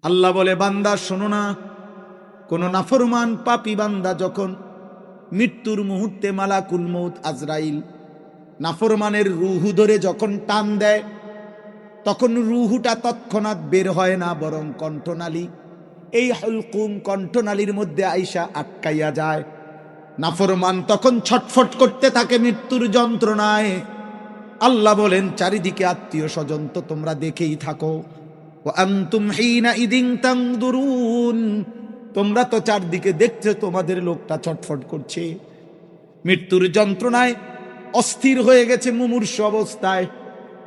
আল্লাহ বলে, বান্দা শোনো না, কোন নাফরমান পাপী বান্দা যখন মৃত্যুর মুহূর্তে মালাকুল মউত আজরাইল নাফরমানের রুহু ধরে যখন টান দেয়, তখন রুহুটা তৎক্ষণাৎ বের হয় না, বরং কণ্ঠনালী, এই হুলকুম কণ্ঠনালীর মধ্যে আইসা আটকাইয়া যায়। নাফরমান তখন ছটফট করতে থাকে মৃত্যুর যন্ত্রণায়। আল্লাহ বলেন, চারিদিকে আত্মীয় স্বজন তো তোমরা দেখেই থাকো। ওয়া আনতুম হিনা ইদিন তানদুরুন, তোমরা তো চারদিকে দেখছো তোমাদের লোকটা ছটফট করছে, মৃত্যুর যন্ত্রণায় অস্থির হয়ে গেছে, মুমূর্ষু অবস্থায়।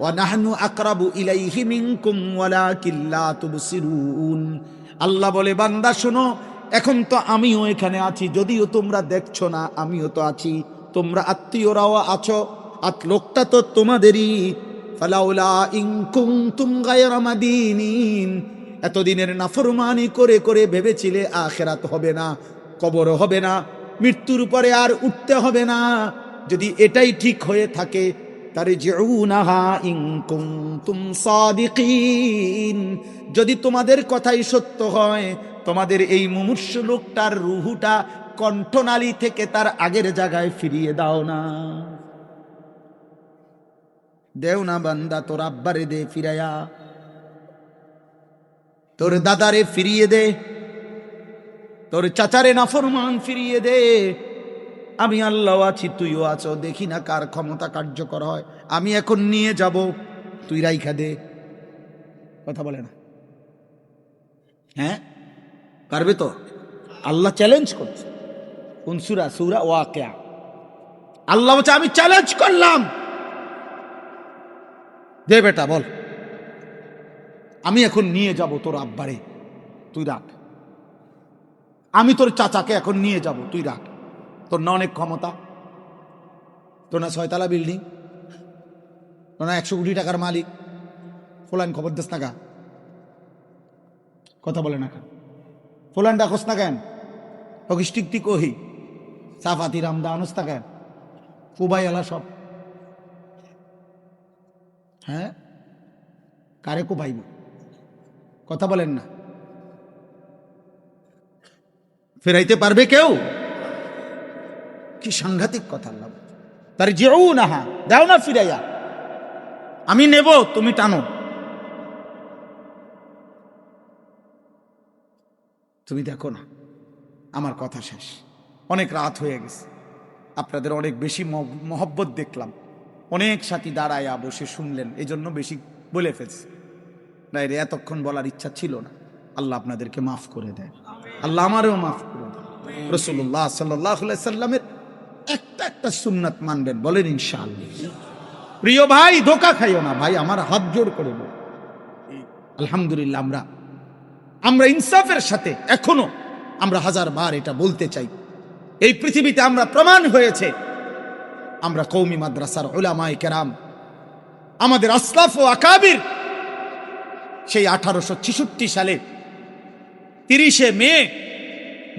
ওয়া নাহনু আকরাবু ইলাইহি মিনকুম ওয়ালাকিন লা তুবসিরুন। আল্লাহ বলে, বান্দা শোনো, এখন তো আমিও এখানে আছি, যদিও তোমরা দেখছো না, আমিও তো আছি, তোমরা আত্মীয়রাও আছো, লোকটা তো তোমাদেরই। ফালাউলা ইন কুনতুম গায়রা মাদিনিন, এতদিনের নাফরমানি করে করে ভেবেছিলে আখিরাত হবে না, কবর হবে না, মৃত্যুর পরে আর উঠতে হবে না। যদি এটাই ঠিক হয়ে থাকে, তারজিউনাহা ইন কুনতুম সাদিকিন, যদি তোমাদের কথাই সত্য হয়, তোমাদের এই মুমূর্ষু লোকটার রুহুটা কণ্ঠনালী থেকে তার আগের জায়গায় ফিরিয়ে দাও না। দেও না বান্দা, তোর আব্বারে দে ফিরাইয়া, তোর দাদারে ফিরিয়ে দে, তোর চাচারে নাফরমান ফিরিয়ে দে। আমি আল্লাহ আছি, তুইও আছো, দেখি না কার ক্ষমতা কার্যকর হয়। আমি এখন নিয়ে যাব, তুই রাইখা দে। কথা বলে না? হ্যাঁ, পারবে তো? আল্লাহ চ্যালেঞ্জ করছে। কোন সূরা? সূরা ওয়াকিয়া। আল্লাহ বলছে, আমি চ্যালেঞ্জ করলাম, দে বেটা বল, আমি এখন নিয়ে যাব তোর আব্বারে, তুই রাখ। আমি তোর চাচাকে এখন নিয়ে যাব, তুই রাখ। তোর না অনেক ক্ষমতা, তোর না 6 তলা বিল্ডিং, তোর না 100 কোটি টাকার মালিক, ফোলান খবর দিস না কা? কথা বলে না কেন? ফোলান ডাকস না কেন? হকিস্টিক কহি সাফাতি রামদা আনস না কেন? ফুবাই এলা সব, হ্যাঁ, কারে কো ভাইব? কথা বলেন না। ফেরাইতে পারবে কেউ? কি সাংঘাতিক কথা! আল্লাহ তার যেও না, হা দাও না ফিরাইয়া, আমি নেব, তুমি টানো। তুমি দেখো না, আমার কথা শেষ, অনেক রাত হয়ে গেছে, আপনাদের অনেক বেশি মহব্বত দেখলাম, অনেক সাথী দাঁড়ায়া বসে শুনলেন, এই জন্য বেশি বলে ফেলছি, না রে এতক্ষণ বলার ইচ্ছা ছিল না। আল্লাহ আপনাদেরকে মাফ করে দেয়, আল্লাহ আমারও মাফ করে দেয়। রাসূলুল্লাহ সাল্লাল্লাহু আলাইহি সাল্লামের একটা একটা সুন্নাত মানবেন, বলেন ইনশাআল্লাহ। প্রিয় ভাই, ধোঁকা খাইও না ভাই, আমার হাত জোড় করে বল, আলহামদুলিল্লাহ আমরা ইনসাফের সাথে এখনো আমরা 1000 বার এটা বলতে চাই, এই পৃথিবীতে আমরা প্রমাণ হয়েছে আমরা কওমি মাদ্রাসার উলামায়ে কেরাম, আমাদের আসলাফ ও আকাবির সেই 1866 সালে 30শে মে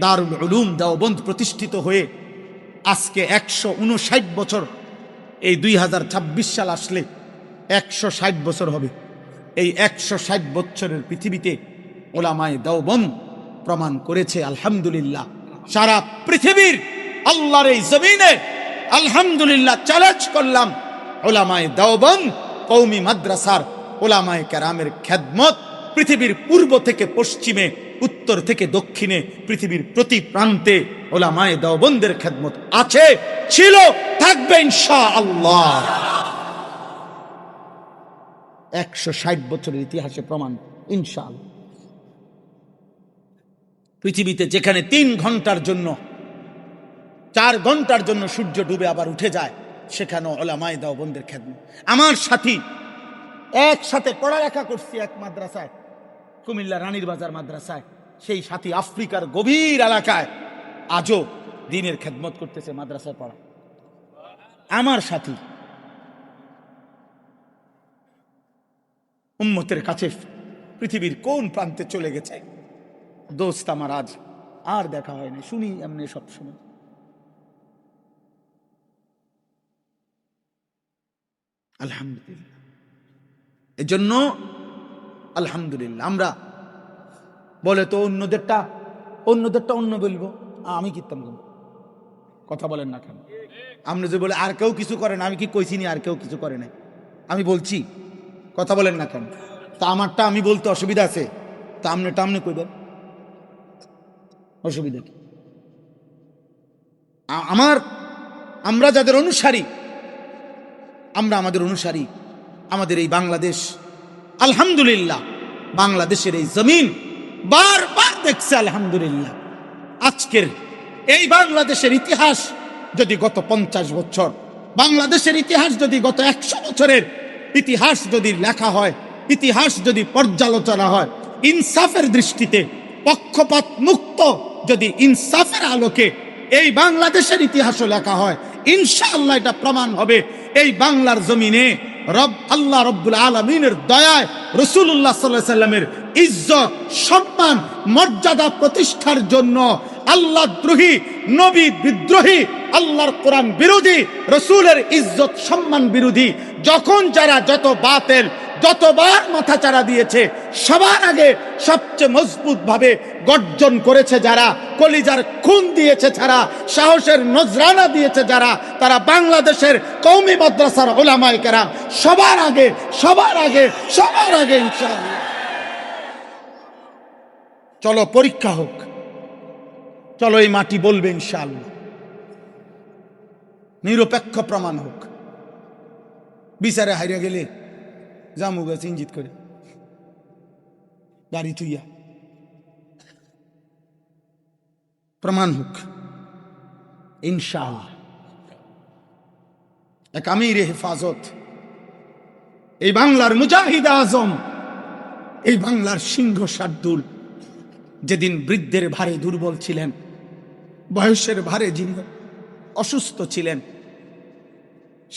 দারুল উলুম দেওবন্দ প্রতিষ্ঠিত হয়ে আজকে 159 বছর, এই 2026 সাল আসলে 160 বছর হবে। এই 160 বছরের পৃথিবীতে উলামায়ে দেওবন্দ প্রমাণ করেছে আলহামদুলিল্লাহ, সারা পৃথিবীর আল্লাহর এই জমিনে আলহামদুলিল্লাহ চ্যালেঞ্জ করলাম, উলামায়ে দেওবন্দ কওমি মাদ্রাসার উলামায়ে কেরামের খেদমত পৃথিবীর পূর্ব থেকে পশ্চিমে, উত্তর থেকে দক্ষিণে, পৃথিবীর প্রতি প্রান্তে উলামায়ে দেওবন্দের খেদমত আছে, ছিল, থাকবে ইনশাআল্লাহ। 160 বছরের ইতিহাসে প্রমাণ ইনশাআল্লাহ। পৃথিবীতে যেখানে 3 ঘন্টার জন্য, 4 ঘন্টার জন্য সূর্য ডুবে আবার উঠে যায়, সেখানেও উলামায়ে দেওবন্দের খেদমত। আমার সাথী একসাথে পড়ালেখা করছি এক মাদ্রাসায়, কুমিল্লা রানীর বাজার মাদ্রাসায়, সেই সাথী আফ্রিকার গভীর এলাকায় আজও দ্বীনের খেদমত করতেছে, মাদ্রাসায় পড়া আমার সাথী। উম্মতের কাছে পৃথিবীর কোন প্রান্তে চলে গেছে, দোস্ত আমার আজ আর দেখা হয় না, শুনি এমনি সবসময়। আলহামদুলিল্লাহ, এজন্য আলহামদুলিল্লাহ আমরা বলে তো অন্যদেরটা অন্য বলবো, আমি কিতাম কথা বলেন না কেন? আপনি যে বলে আর কেউ কিছু করে না, আমি কি কইছি নি আর কেউ কিছু করে নাই? আমি বলছি, কথা বলেন না কেন? তা আমারটা আমি বলতে অসুবিধা আছে, তা আমনে কইবেন, অসুবিধা কি? আমরা যাদের অনুসারী, আমাদের অনুসারী, আমাদের এই বাংলাদেশ, আলহামদুলিল্লাহ বাংলাদেশের এই জমিন বারবার দেখছে আলহামদুলিল্লাহ। আজকের এই বাংলাদেশের ইতিহাস যদি গত 50 বছর, বাংলাদেশের ইতিহাস যদি গত 100 বছরের ইতিহাস যদি লেখা হয়, ইতিহাস যদি পর্যালোচনা হয়, ইনসাফের দৃষ্টিতে পক্ষপাত মুক্ত যদি ইনসাফের আলোকে এই বাংলাদেশের ইতিহাসও লেখা হয়, ইনশাআল্লাহ এটা প্রমাণ হবে এই বাংলার জমিনে আল্লাহ রব্বুল আলামিনের দয়ায় রাসূলুল্লাহ সাল্লাল্লাহু আলাইহি সাল্লামের ইজ্জত, সম্মান, মর্যাদা প্রতিষ্ঠার জন্য আল্লাহ দ্রোহী, নবী বিদ্রোহী, আল্লাহর কোরআন বিরোধী, রাসূলের ইজ্জত সম্মান বিরোধী যখন যারা যতবার মাথাচাড়া দিয়েছে, সবার আগে সবচেয়ে মজবুত ভাবে গর্জন করেছে যারা, কলিজার খুন দিয়েছে যারা, সাহসের নজরানা দিয়েছে যারা, তারা বাংলাদেশের কওমি মাদ্রাসার উলামায়ে কেরাম। সবার আগে ইনশাআল্লাহ। চলো পরীক্ষা হোক, চলো এই মাটি বলবে ইনশাআল্লাহ, নিরপেক্ষ প্রমাণ হোক। বিচারে হারিয়ে গেলে জামু গাছ ইঞ্জিত করে গাড়ি থুইয়া প্রমাণ হোক ইনশাআল্লাহ। এক আমিরে হেফাজত, এই বাংলার মুজাহিদ আজম, এই বাংলার সিংহ শার্দুল, যেদিন বৃদ্ধের ভারে দুর্বল ছিলেন, বয়সের ভারে যিনি অসুস্থ ছিলেন,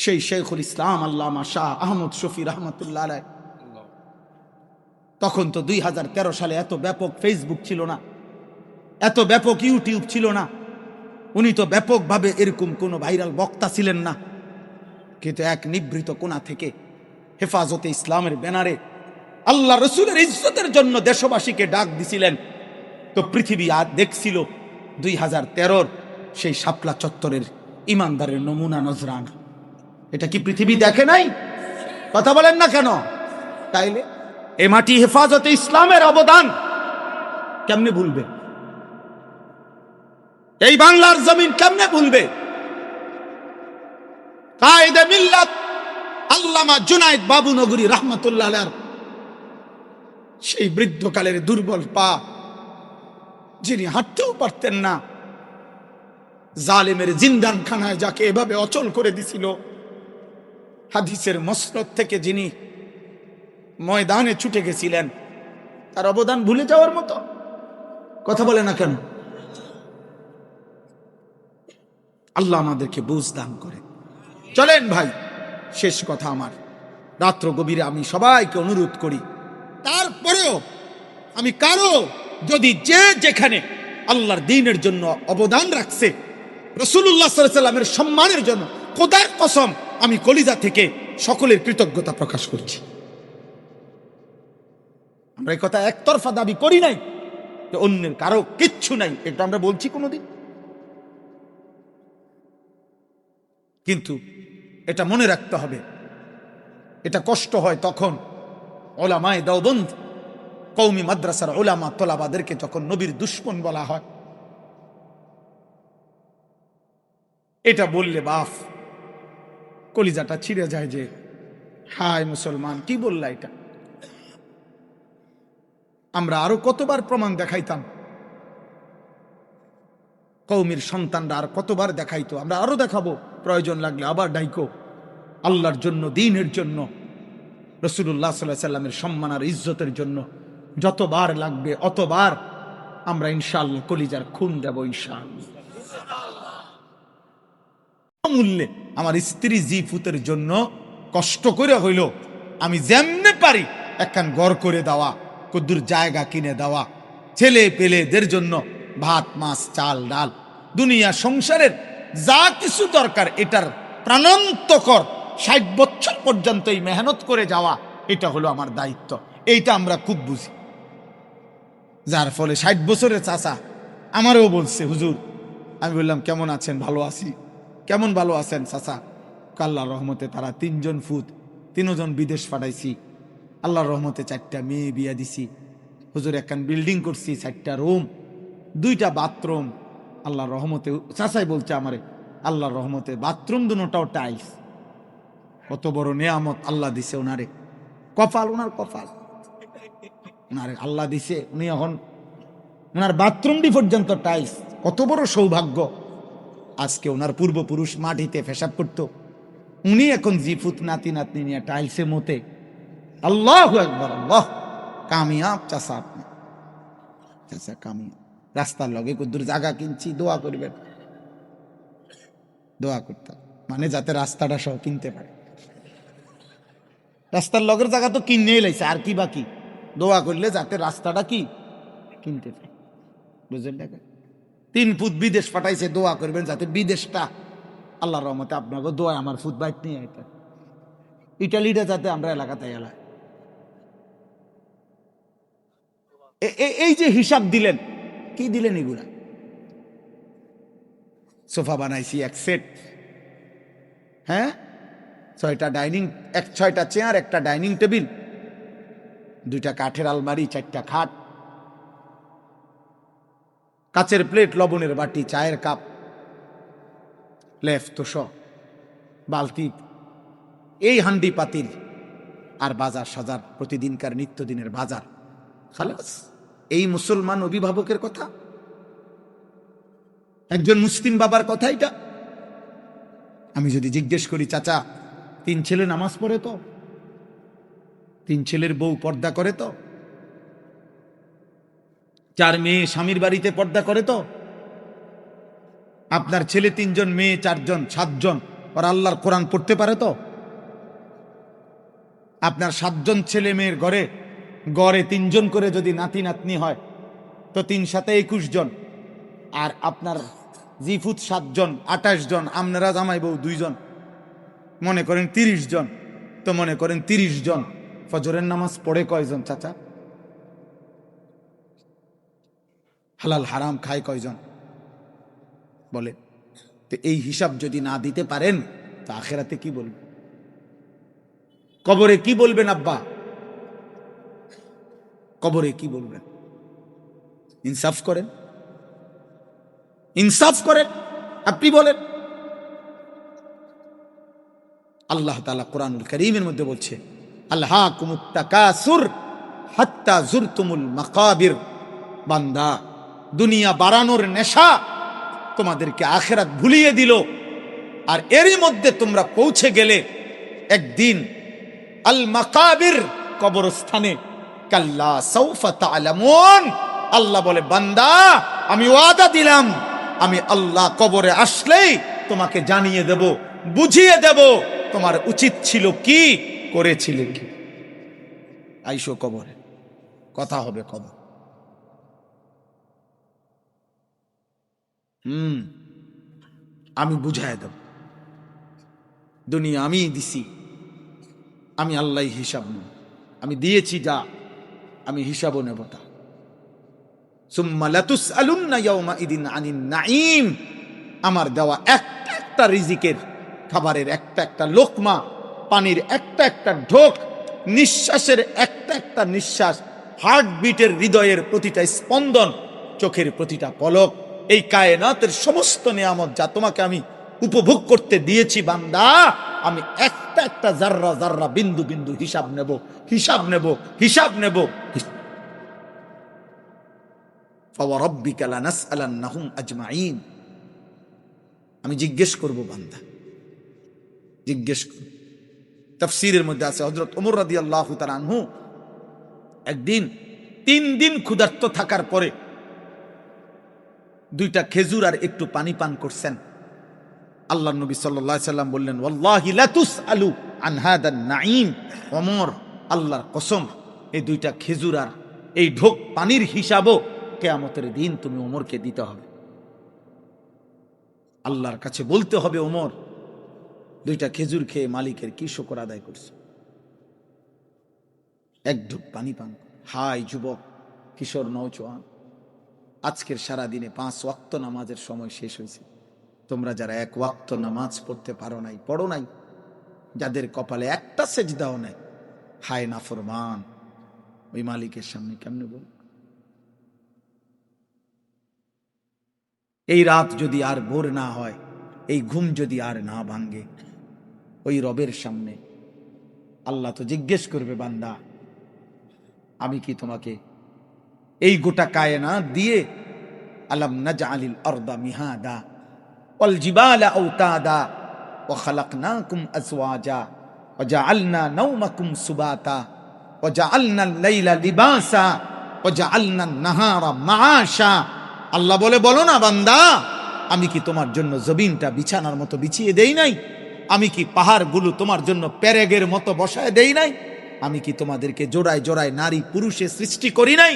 সেই শেখুল ইসলাম আল্লামা শাহ আহমদ শফি রহমতুল্লাহ আলাইহি, তখন তো 2013 সালে এত ব্যাপক ফেসবুক ছিল না, এত ব্যাপক ইউটিউব ছিল না, উনি তো ব্যাপকভাবে এরকম কোনো ভাইরাল বক্তা ছিলেন না, কিন্তু এক নিভৃত কোণা থেকে হেফাজতে ইসলামের ব্যানারে আল্লাহ রসুলের ইজ্জতের জন্য দেশবাসীকে ডাক দিছিলেন। তো পৃথিবী আর দেখছিল 2013 সেই শাপলা চত্বরের ইমানদারের নমুনা নজরানা। এটা কি পৃথিবী দেখে নাই? কথা বলেন না কেন? তাইলে এ মাটি হেফাজতে ইসলামের অবদান কেমনে ভুলবে? এই বাংলার জমিন কেমনে ভুলবে? কায়েদে মিল্লাত আল্লামা জুনায়েদ বাবুনগরী রাহমাতুল্লাহ আলাইহি, সেই বৃদ্ধকালের দুর্বল পা, যিনি হাঁটতেও পারতেন না, জালেমের জিন্দানখানায় যাকে এভাবে অচল করে দিছিল, হাদিসের মসনদ থেকে যিনি ময়দানে ছুটে গেছিলেন, তার অবদান ভুলে যাওয়ার মতো? কথা বলে না কেন? আল্লাহ আমাদেরকে বুঝ দান করে। চলেন ভাই, শেষ কথা আমার, রাত্র গভীরে আমি সবাইকে অনুরোধ করি, তারপরেও আমি কারো যদি যে যেখানে আল্লাহর দ্বীনের জন্য অবদান রাখছে, রাসূলুল্লাহ সাল্লাল্লাহু আলাইহি ওয়াসাল্লামের সম্মানের জন্য, খোদার কসম আমি কলিজা থেকে সকলের কৃতজ্ঞতা প্রকাশ করছি। আমরা এই কথা একতরফা দাবি করি নাই যে অন্যের কারো কিচ্ছু নাই, এটা আমরা বলছি কোনোদিন, কিন্তু এটা মনে রাখতে হবে, এটা কষ্ট হয় তখন উলামায়ে দেওবন্দ, কওমি মাদ্রাসার উলামা তোলাবাদেরকে যখন নবীর দুশমন বলা হয়। এটা বললে বাফ কলিজাটা ছিঁড়ে যায় যে হায় মুসলমান, কি বললা এটা? আমরা আরো কতবার প্রমাণ দেখাইতাম, কওমির সন্তানরা আর কতবার দেখাইতো, আমরা আরো দেখাবো, প্রয়োজন লাগলে আবার ডাইকো। আল্লাহর জন্য, দ্বীনের জন্য, রাসূলুল্লাহ সাল্লাল্লাহু আলাইহি ওয়াসাল্লামের সম্মান আর ইজ্জতের জন্য যতবার লাগবে অতবার আমরা ইনশাআল্লাহ কলিজার খুন দেব ইনশাআল্লাহ। মূল্যে আমার স্ত্রী জিফুতের জন্য কষ্ট করে হইল আমি যেমনে পারি একখান ঘর করে দেওয়া, কদ্দুর জায়গা কিনে দেওয়া, ছেলে পেলেদের জন্য ভাত মাছ চাল ডাল, দুনিয়া সংসারের যা কিছু দরকার, এটার প্রাণান্তকর 60 বছর পর্যন্ত এই মেহনত করে যাওয়া, এটা হলো আমার দায়িত্ব। এইটা আমরা খুব বুঝি। যার ফলে 60 বছরের চাচা আমারও বলছে, হুজুর, আমি বললাম কেমন আছেন? ভালো আছি। কেমন ভালো আছেন চাচা? আল্লাহর রহমতে তারা 3 জন ফুত, 3 জন বিদেশ পাঠাইছি। আল্লাহর রহমতে 4টা মেয়ে বিয়া দিছি। হুজুর একখান বিল্ডিং করছি, 4টা রুম, 2টা বাথরুম। আল্লাহর রহমতে চাচাই বলছে আমারে, আল্লাহর রহমতে বাথরুম দুটোটাও টাইলস। কত বড় নেয়ামত আল্লাহ দিছে ওনারে। কপাল, ওনার কপাল, ওনারে আল্লাহ দিছে। উনি এখন ওনার বাথরুমটি পর্যন্ত টাইলস। কত বড় সৌভাগ্য। আজকে ওনার পূর্বপুরুষ মাটিতে পেশাব করত, উনি এখন জিফুত নাতি নাতনি নিয়ে টাইলসে মতে। আল্লাহু আকবার, আল্লাহ। কামিয়াব চাচা আপনি, চাচা কামিয়াব। রাস্তার লগে কদ্দুর জায়গা কিনছি, দোয়া করবেন। দোয়া করতাম মানে যাতে রাস্তাটা সহ কিনতে পারে। রাস্তার লগের জায়গা তো কিনেই লাইছে, আর কি বাকি? দোয়া করলে যাতে রাস্তাটা কি কিনতে পারে, বুঝলেন? 3 ফুট বিদেশ পাঠাইছে, দোয়া করবেন যাতে বিদেশটা আল্লাহর রহমতে আপনাকে দোয়া আমার ফুট বাইক নিয়ে আইতে, ইটালিটা যাতে আমরা এলাকাতে এলাকায়। এই যে হিসাব দিলেন, কি দিলেন? এগুলা সোফা বানাইছি 1 সেট, হ্যাঁ, 6টা ডাইনিং, 6টা চেয়ার, 1টা ডাইনিং টেবিল, 2টা কাঠের আলমারি, 4টা খাট, কাচের প্লেট, লবণের বাটি, চায়ের কাপ, লেফ তোষ, বালতি, এই হান্ডি পাতিল, আর বাজার সাজার, প্রতিদিনকার নিত্যদিনের বাজার। খালাস। এই মুসলমান অভিভাবকের কথা, একজন মুসলিম বাবার কথা এটা। আমি যদি জিজ্ঞেস করি, চাচা 3 ছেলে নামাজ পড়ে তো? 3 ছেলের বউ পর্দা করে তো? 4 মেয়ে স্বামীর বাড়িতে পর্দা করে তো? আপনার ছেলে 3 জন, মেয়ে 4 জন, 7 জন, আর আল্লাহর কোরআন পড়তে পারে তো? আপনার 7 জন ছেলে মেয়ের ঘরে গড়ে 3 জন করে যদি নাতি নাতনি হয় তো 3 সাথে 21 জন, আর আপনার জিফুত 7 জন, 28 জন, আপনারা জামাই বউ 2 জন, মনে করেন 30 জন। তো মনে করেন 30 জন ফজরের নামাজ পড়ে কয়জন চাচা? হালাল হারাম খায় কয়জন বলে? তো এই হিসাব যদি না দিতে পারেন তো আখেরাতে কি বলবেন? কবরে কি বলবেন? আব্বা কবরে কি বলবেন? ইনসাফ করেন, ইনসাফ করেন। আপনি বলেন। আল্লাহ তাআলা কোরআনুল কারীমের মধ্যে বলছে, আলহাকুমুত তাকাসুর হাত্তা যুরতুমুল মাকাবির। বান্দা, দুনিয়া বাড়ানোর নেশা তোমাদেরকে আখিরাত ভুলিয়ে দিল, আর এরই মধ্যে তোমরা পৌঁছে গেলে একদিন আল মাকাবির, কবরস্থানে। কাল্লা সাউফা তা'লামুন। আল্লাহ বলে, বান্দা আমি ওয়াদা দিলাম, আমি আল্লাহ কবরে আসলেই তোমাকে জানিয়ে দেব, বুঝিয়ে দেব তোমার উচিত ছিল কি, করেছিলে কি। আইসো কবরে, কথা হবে কবর। আমি বুঝাই দেব। দুনিয়া আমি দিছি, আমি আল্লাহ হিসাব নেব। আমি দিয়েছি যা, আমি হিসাবও নেব তা। সুম্মা লাতুসআলুন্না ইয়াওমাইদিন আনিন নাঈম। আমার দেওয়া একটা একটা রিজিকের, খাবারের একটা একটা লোকমা, পানির একটা একটা ঢোক, নিঃশ্বাসের একটা একটা নিঃশ্বাস, হার্টবিটের, হৃদয়ের প্রতিটা স্পন্দন, চোখের প্রতিটা পলক, এই কায়নাতের সমস্ত নিয়ামত যা তোমাকে আমি উপভোগ করতে দিয়েছি বান্দা, আমি একটা একটা জাররা জাররা, বিন্দু বিন্দু হিসাব নেব, হিসাব নেব, হিসাব নেব। ফাওয়ারাব্বিকা লানাসআলান্নাহুম আজমাইন। আমি জিজ্ঞেস করব বান্দা, জিজ্ঞেস করব। তাফসীরের মধ্যে আছে, হযরত ওমর রাদিয়াল্লাহু তাআলা আনহু একদিন 3 দিন ক্ষুধার্ত থাকার পরে 2টা খেজুর আর একটু পানি পান করছেন। আল্লাহর নবী সাল্লাল্লাহু আলাইহি সাল্লাম বললেন, ওয়াল্লাহি লা তুসআলু আন হাদান নাঈম। ওমর, আল্লাহর কসম, এই 2টা খেজুর আর এই ঢোক পানির হিসাবও কিয়ামতের দিন তুমি ওমরকে দিতে হবে। আল্লাহর কাছে বলতে হবে, ওমর 2টা খেজুর খেয়ে মালিকের কি শুকর আদায় করছে, 1 ঢোক পানি পান। হাই যুবক, কিশোর নওজোয়ান, আজকের সারাদিনে 5 ওয়াক্ত নামাজের সময় শেষ হয়েছে। তোমরা যারা 1 ওয়াক্ত নামাজ পড়তে পারো নাই, পড়ো নাই, যাদের কপালে একটা সেজদাও নাই, হায় নাফরমান, ওই মালিকের সামনে কেমনে বল? এই রাত যদি আর ভোর না হয়, এই ঘুম যদি আর না ভাঙ্গে, ওই রবের সামনে আল্লাহ তো জিজ্ঞেস করবে, বান্দা আমি কি তোমাকে এই গোটা কায়নাত দিয়ে আলাম নাজআলিল আরদা মিহাদা ওয়াল জিবালা আওতাদা ওয়া খালাকনাকুম আজওয়াজা ওয়া জাআলনা নাওমাকুম সুবাতা ওয়া জাআলনাল লাইলা লিবাসা ওয়া জাআলনান নাহারা মাআশা। আল্লাহ বলে, বলো না বান্দা, আমি কি তোমার জন্য জমিনটা বিছানার মতো বিছিয়ে দেই নাই? আমি কি পাহাড়গুলো তোমার জন্য পেরেগের মতো বসায় দেই নাই? আমি কি তোমাদেরকে জোড়ায় জোড়ায় নারী পুরুষে সৃষ্টি করি নাই?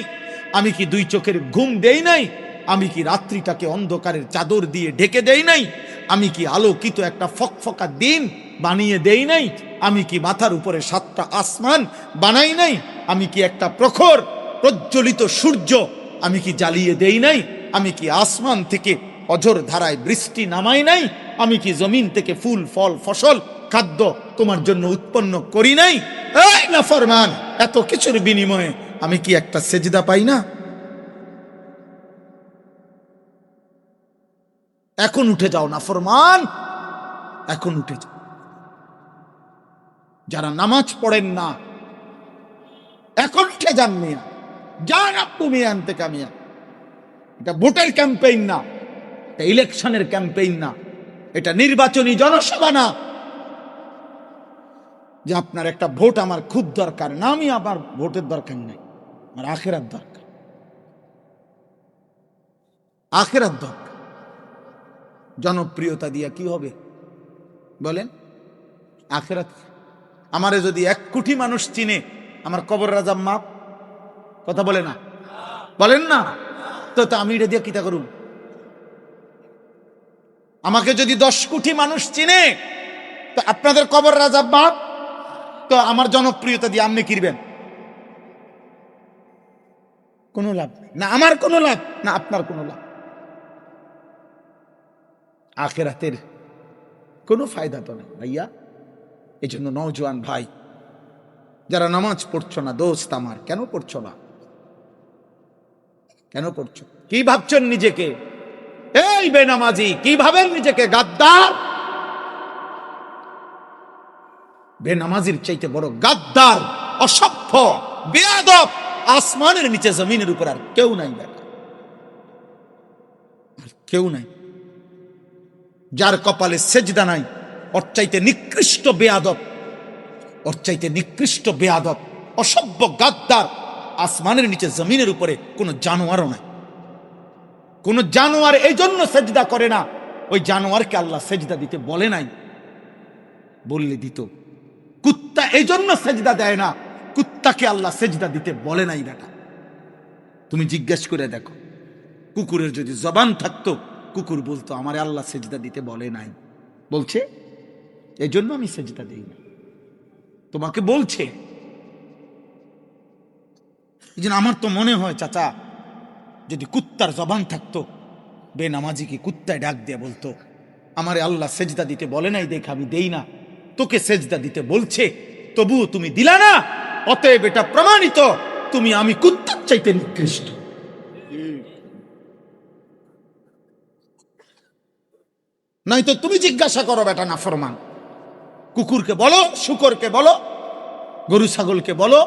আমি কি 2 চোখের ঘুম দেই নাই? আমি কি রাত্রিটাকে অন্ধকারের চাদর দিয়ে ঢেকে দেই নাই? আমি কি আলোকিত একটা ফকফকা দিন বানিয়ে দেই নাই? আমি কি মাথার উপরে 7টা আসমান বানাই নাই? আমি কি একটা প্রখর প্রজ্বলিত সূর্য আমি কি জ্বালিয়ে দেই নাই? আমি কি আসমান থেকে অঝোর ধারায় বৃষ্টি নামাই নাই? আমি কি জমিন থেকে ফুল ফল ফসল খাদ্য তোমার জন্য উৎপন্ন করি নাই? এই নাফরমান, এত কিছুর বিনিময়ে আমি কি একটা সেজদা পাই না? এখন উঠে যাও নাফরমান, এখন উঠে যাও। যারা নামাজ পড়েন না, এখন উঠে যান মিয়া, যান আপনি মিয়া থেকে মিয়া। এটা ভোটের ক্যাম্পেইন না, এটা ইলেকশনের ক্যাম্পেইন না, এটা নির্বাচনী জনসভা না যে আপনার একটা ভোট আমার খুব দরকার। না, আমি আবার ভোটের দরকার নাই, আমার আখেরাত দরকার, আখেরাত দরকার। জনপ্রিয়তা দিয়া কি হবে বলেন? আখেরাত। আমারে যদি 1 কোটি মানুষ চিনে, আমার কবর রাজাম মাপ, কথা বলে না, বলেন না তো? আমি এটা দিয়ে কিতা করুন? আমাকে যদি 10 কোটি মানুষ চিনে, তো আপনাদের কবর রাজাব মাপ, তো আমার জনপ্রিয়তা দিয়ে আপনি কিরবেন? কোনো লাভ নেই, না আমার কোনো লাভ, না আপনার কোনো লাভ। আখেরাতের কোনো ফায়দা তো নেই ভাইয়া। এই জন্য নওজোয়ান ভাই, যারা নামাজ পড়ছো না, দোস্ত আমার, কেন পড়ছো না? কেন পড়ছো? কি ভাবছেন নিজেকে? এই বেনামাজি, কি ভাবেন নিজেকে? গাদ্দার। বেনামাজির চাইতে বড় গাদ্দার, অসভ্য, বেয়াদব আসমানের নিচে জমিনের উপর আর কেউ নাই বেটা, আর কেউ নাই। যার কপালে সেজদা নাই, ওর চাইতে নিকৃষ্ট বেয়াদব, ওর চাইতে নিকৃষ্ট বেয়াদব, অসভ্য গাদ্দার আসমানের নিচে জমিনের উপরে কোনো জানোয়ারও নাই। কোন জানোয়ার এই জন্য সেজদা করে না, ওই জানোয়ারকে আল্লাহ সেজদা দিতে বলে নাই, বললে দিত। কুত্তা এই জন্য সেজদা দেয় না, কুত্তাকে আল্লাহ সেজদা দিতে বলে নাই বেটা। তুমি জিজ্ঞেস করে দেখো, কুকুরের যদি জবান থাকতো, কুকুর বলতো আমার আল্লাহ সেজদা দিতে বলে নাই, বলছে এই জন্য আমি সেজদা দেই না। তোমাকে বলছে। এই জন্য আমার তো মনে হয় চাচা, যদি কুত্তার জবান থাকতো, বেনামাজি কি কুত্তায় ডাক দিয়ে বলতো আমারে আল্লাহ সেজদা দিতে বলে নাই দেখ আমি দেই না, তোকে সেজদা দিতে বলছে তবুও তুমি দিলা না, অতএব এটা প্রমাণিত তুমি আমি কুত্তার চাইতে নিকৃষ্ট। নয়তো তুমি জিজ্ঞাসা করো বেটা নাফরমান, কুকুরকে বলো, শুকরকে বলো, গরু ছাগলকে বলো।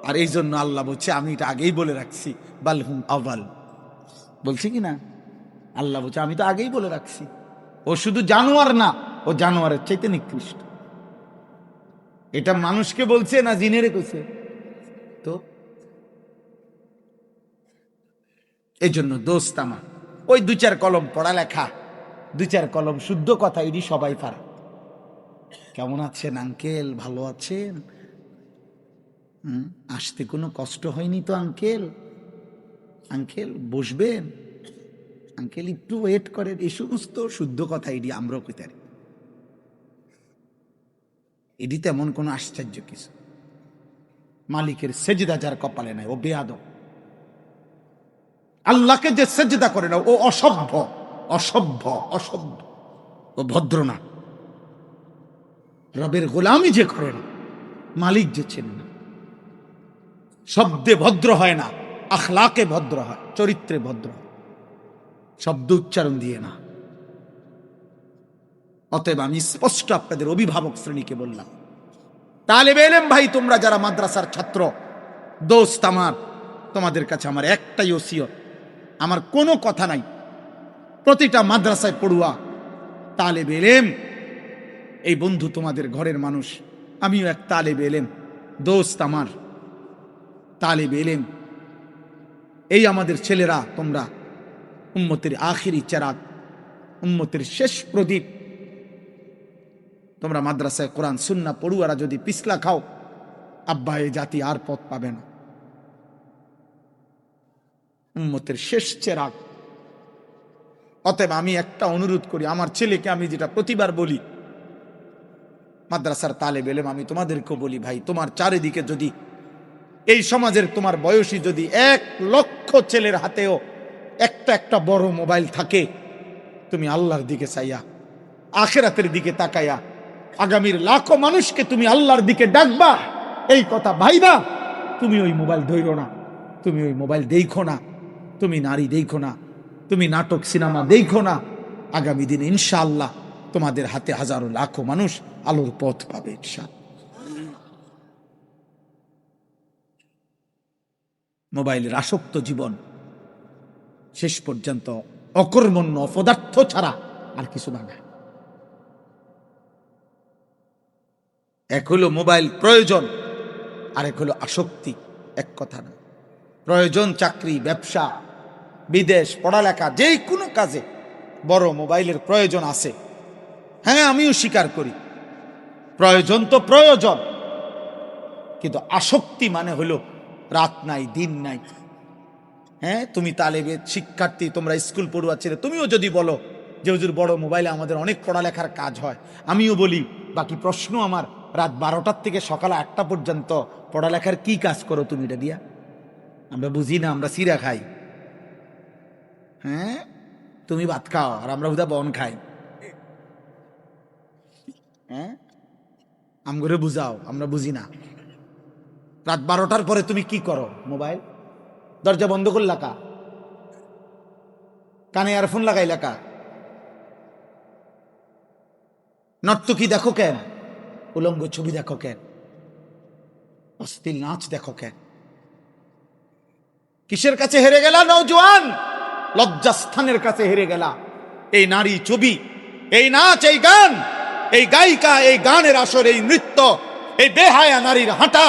আর এই জন্য আল্লাহ বলছে, আমি এটা আগেই বলে রাখছি, বালহুম আওয়াল, বলছে কি না? আল্লাহ বলছে আমি তো আগেই বলে রাখছি, ও শুধু জানোয়ার না, ও জানোয়ারের চাইতে নিকৃষ্ট। এটা মানুষকে বলছে না জিনেরে কইছে? তো এই জন্য দোস্ত আমার, ওই 2-4 কলম পড়ালেখা, 2-4 কলম শুদ্ধ কথা, এটি সবাই পারে। কেমন আছেন আঙ্কেল? ভালো আছেন? আসতে কোনো কষ্ট হয়নি তো আঙ্কেল? আঙ্কেল বসবেন? আঙ্কেল একটু ওয়েট করেন। এই সমস্ত শুদ্ধ কথা এটি আমরাও কইতে পারি। এটি তেমন কোনো আশ্চর্য কিছু। মালিকের সেজদা যার কপালে নাই, ও বেয়াদব। আল্লাহকে যে সেজদা করে না ও অসভ্য, অসভ্য, অসভ্য, ও ভদ্র না। রবের গোলামি যে করে না, মালিক যে চেনে না, শব্দে ভদ্র হয় না, আখলাকে ভদ্র হয়, চরিত্রে ভদ্র হয়, শব্দ উচ্চারণ দিয়ে না। অতএব আমি স্পষ্ট আপনাদের অভিভাবক শ্রেণীকে বললাম, তালেবে ইলম ভাই, তোমরা যারা মাদ্রাসার ছাত্র, দোস্ত আমার, তোমাদের কাছে আমার একটাই ওসিয়ত, আমার কোনো কথা নাই, প্রতিটা মাদ্রাসায় পড়ুয়া তালেবে ইলম, এই বন্ধু তোমাদের ঘরের মানুষ, আমিও এক তালেবে ইলম, দোস্ত আমার তালেবে ইলম, এই আমাদের ছেলেরা, তোমরা উম্মতের আখিরি চেরাগ, উম্মতের শেষ প্রদীপ। তোমরা মাদ্রাসায় কোরআন সুন্নাহ পড়ুয়ারা যদি পিছলা খাও, আব্বা এই জাতি আর পথ পাবে না। উম্মতের শেষ চেরাগ। অতএব আমি একটা অনুরোধ করি, আমার ছেলেকে আমি যেটা প্রতিবার বলি, মাদ্রাসার তালেবে ইলম, আমি তোমাদেরকেও বলি, ভাই তোমার চারিদিকে যদি এই সমাজের তোমার বয়সী যদি 1,00,000 ছেলের হাতেও একটা একটা বড় মোবাইল থাকে, তুমি আল্লাহর দিকে চাইয়া, আখিরাতের দিকে তাকাইয়া, আগামীর লাখো মানুষকে তুমি আল্লাহর দিকে ডাকবা, এই কথা ভাইবা, তুমি ওই মোবাইল ধইরো না, তুমি ওই মোবাইল দেখো না, তুমি নারী দেখো না, তুমি নাটক সিনেমা দেখো না। আগামী দিনে ইনশাআল্লাহ তোমাদের হাতে হাজারো লাখো মানুষ আলোর পথ পাবে ইনশাআল্লাহ। মোবাইলের আসক্ত জীবন শেষ পর্যন্ত অকর্মণ্য অপদার্থ ছাড়া আর কিছু না। এক হলো মোবাইল প্রয়োজন, আরেক হলো আসক্তি। এক কথা না, প্রয়োজন চাকরি, ব্যবসা, বিদেশ, পড়ালেখা, যেই কোনো কাজে বড় মোবাইলের প্রয়োজন আছে। হ্যাঁ, আমিও স্বীকার করি প্রয়োজন তো প্রয়োজন, কিন্তু আসক্তি মানে হলো রাত নাই দিন নাই। হ্যাঁ, তুমি তালেবে শিক্ষার্থী, তোমরা স্কুল পড়ুয়া ছেলে, তুমিও যদি বলো যে হুজুর বড় মোবাইলে আমাদের অনেক পড়ালেখার কাজ হয়, আমিও বলি বাকি প্রশ্ন আমার, রাত 12টার থেকে সকাল 8টা পর্যন্ত পড়ালেখার কি কাজ করো তুমি এটা দিয়া? আমরা বুঝি না, আমরা সিরা খাই। হ্যাঁ, তুমি ভাত খাও আর আমরা হুদা বন খাই। হ্যাঁ, আমগরে বুঝাও, আমরা বুঝি না। রাত 12টার পরে তুমি কি করো? মোবাইল দরজা বন্ধ করলা কা? কানে ইয়ারফোন লাগাইলা কা? নর্তকী দেখো কেন? উলঙ্গ ছবি দেখো কেন? অশ্লীল নাচ দেখো কেন? কিসের কাছে হেরে গেলা নওজোয়ান? লজ্জাস্থানের কাছে হেরে গেলা। এই নারী ছবি, এই নাচ, এই গান, এই গায়িকা, এই গানের আসর, এই নৃত্য, এই বেহায়া নারীর হাঁটা,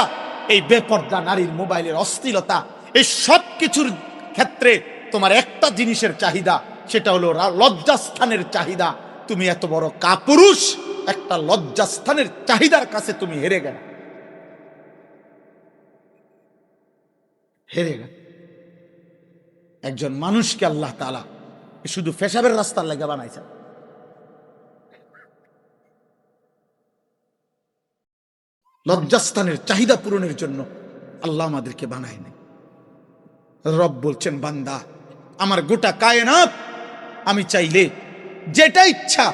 এই বেপর্দা নারীর মোবাইলের অশ্লীলতা, এই সব কিছুর ক্ষেত্রে তোমার একটা জিনিসের চাহিদা, সেটা হলো লজ্জাস্থানের চাহিদা। তুমি এত বড় কাপুরুষ, একটা লজ্জাস্থানের চাহিদার কাছে তুমি হেরে গেল, হেরে গেল। একজন মানুষকে আল্লাহ তাআলা শুধু পেশাবের রাস্তার লাগা বানাইছেন। লজ্জাস্থানের চাহিদা পূরণের জন্য আল্লাহ আমাদেরকে বানায়নি। রব বলছেন, বান্দা আমার গোটা কায়নাত আমি চাইলে যেটা ইচ্ছা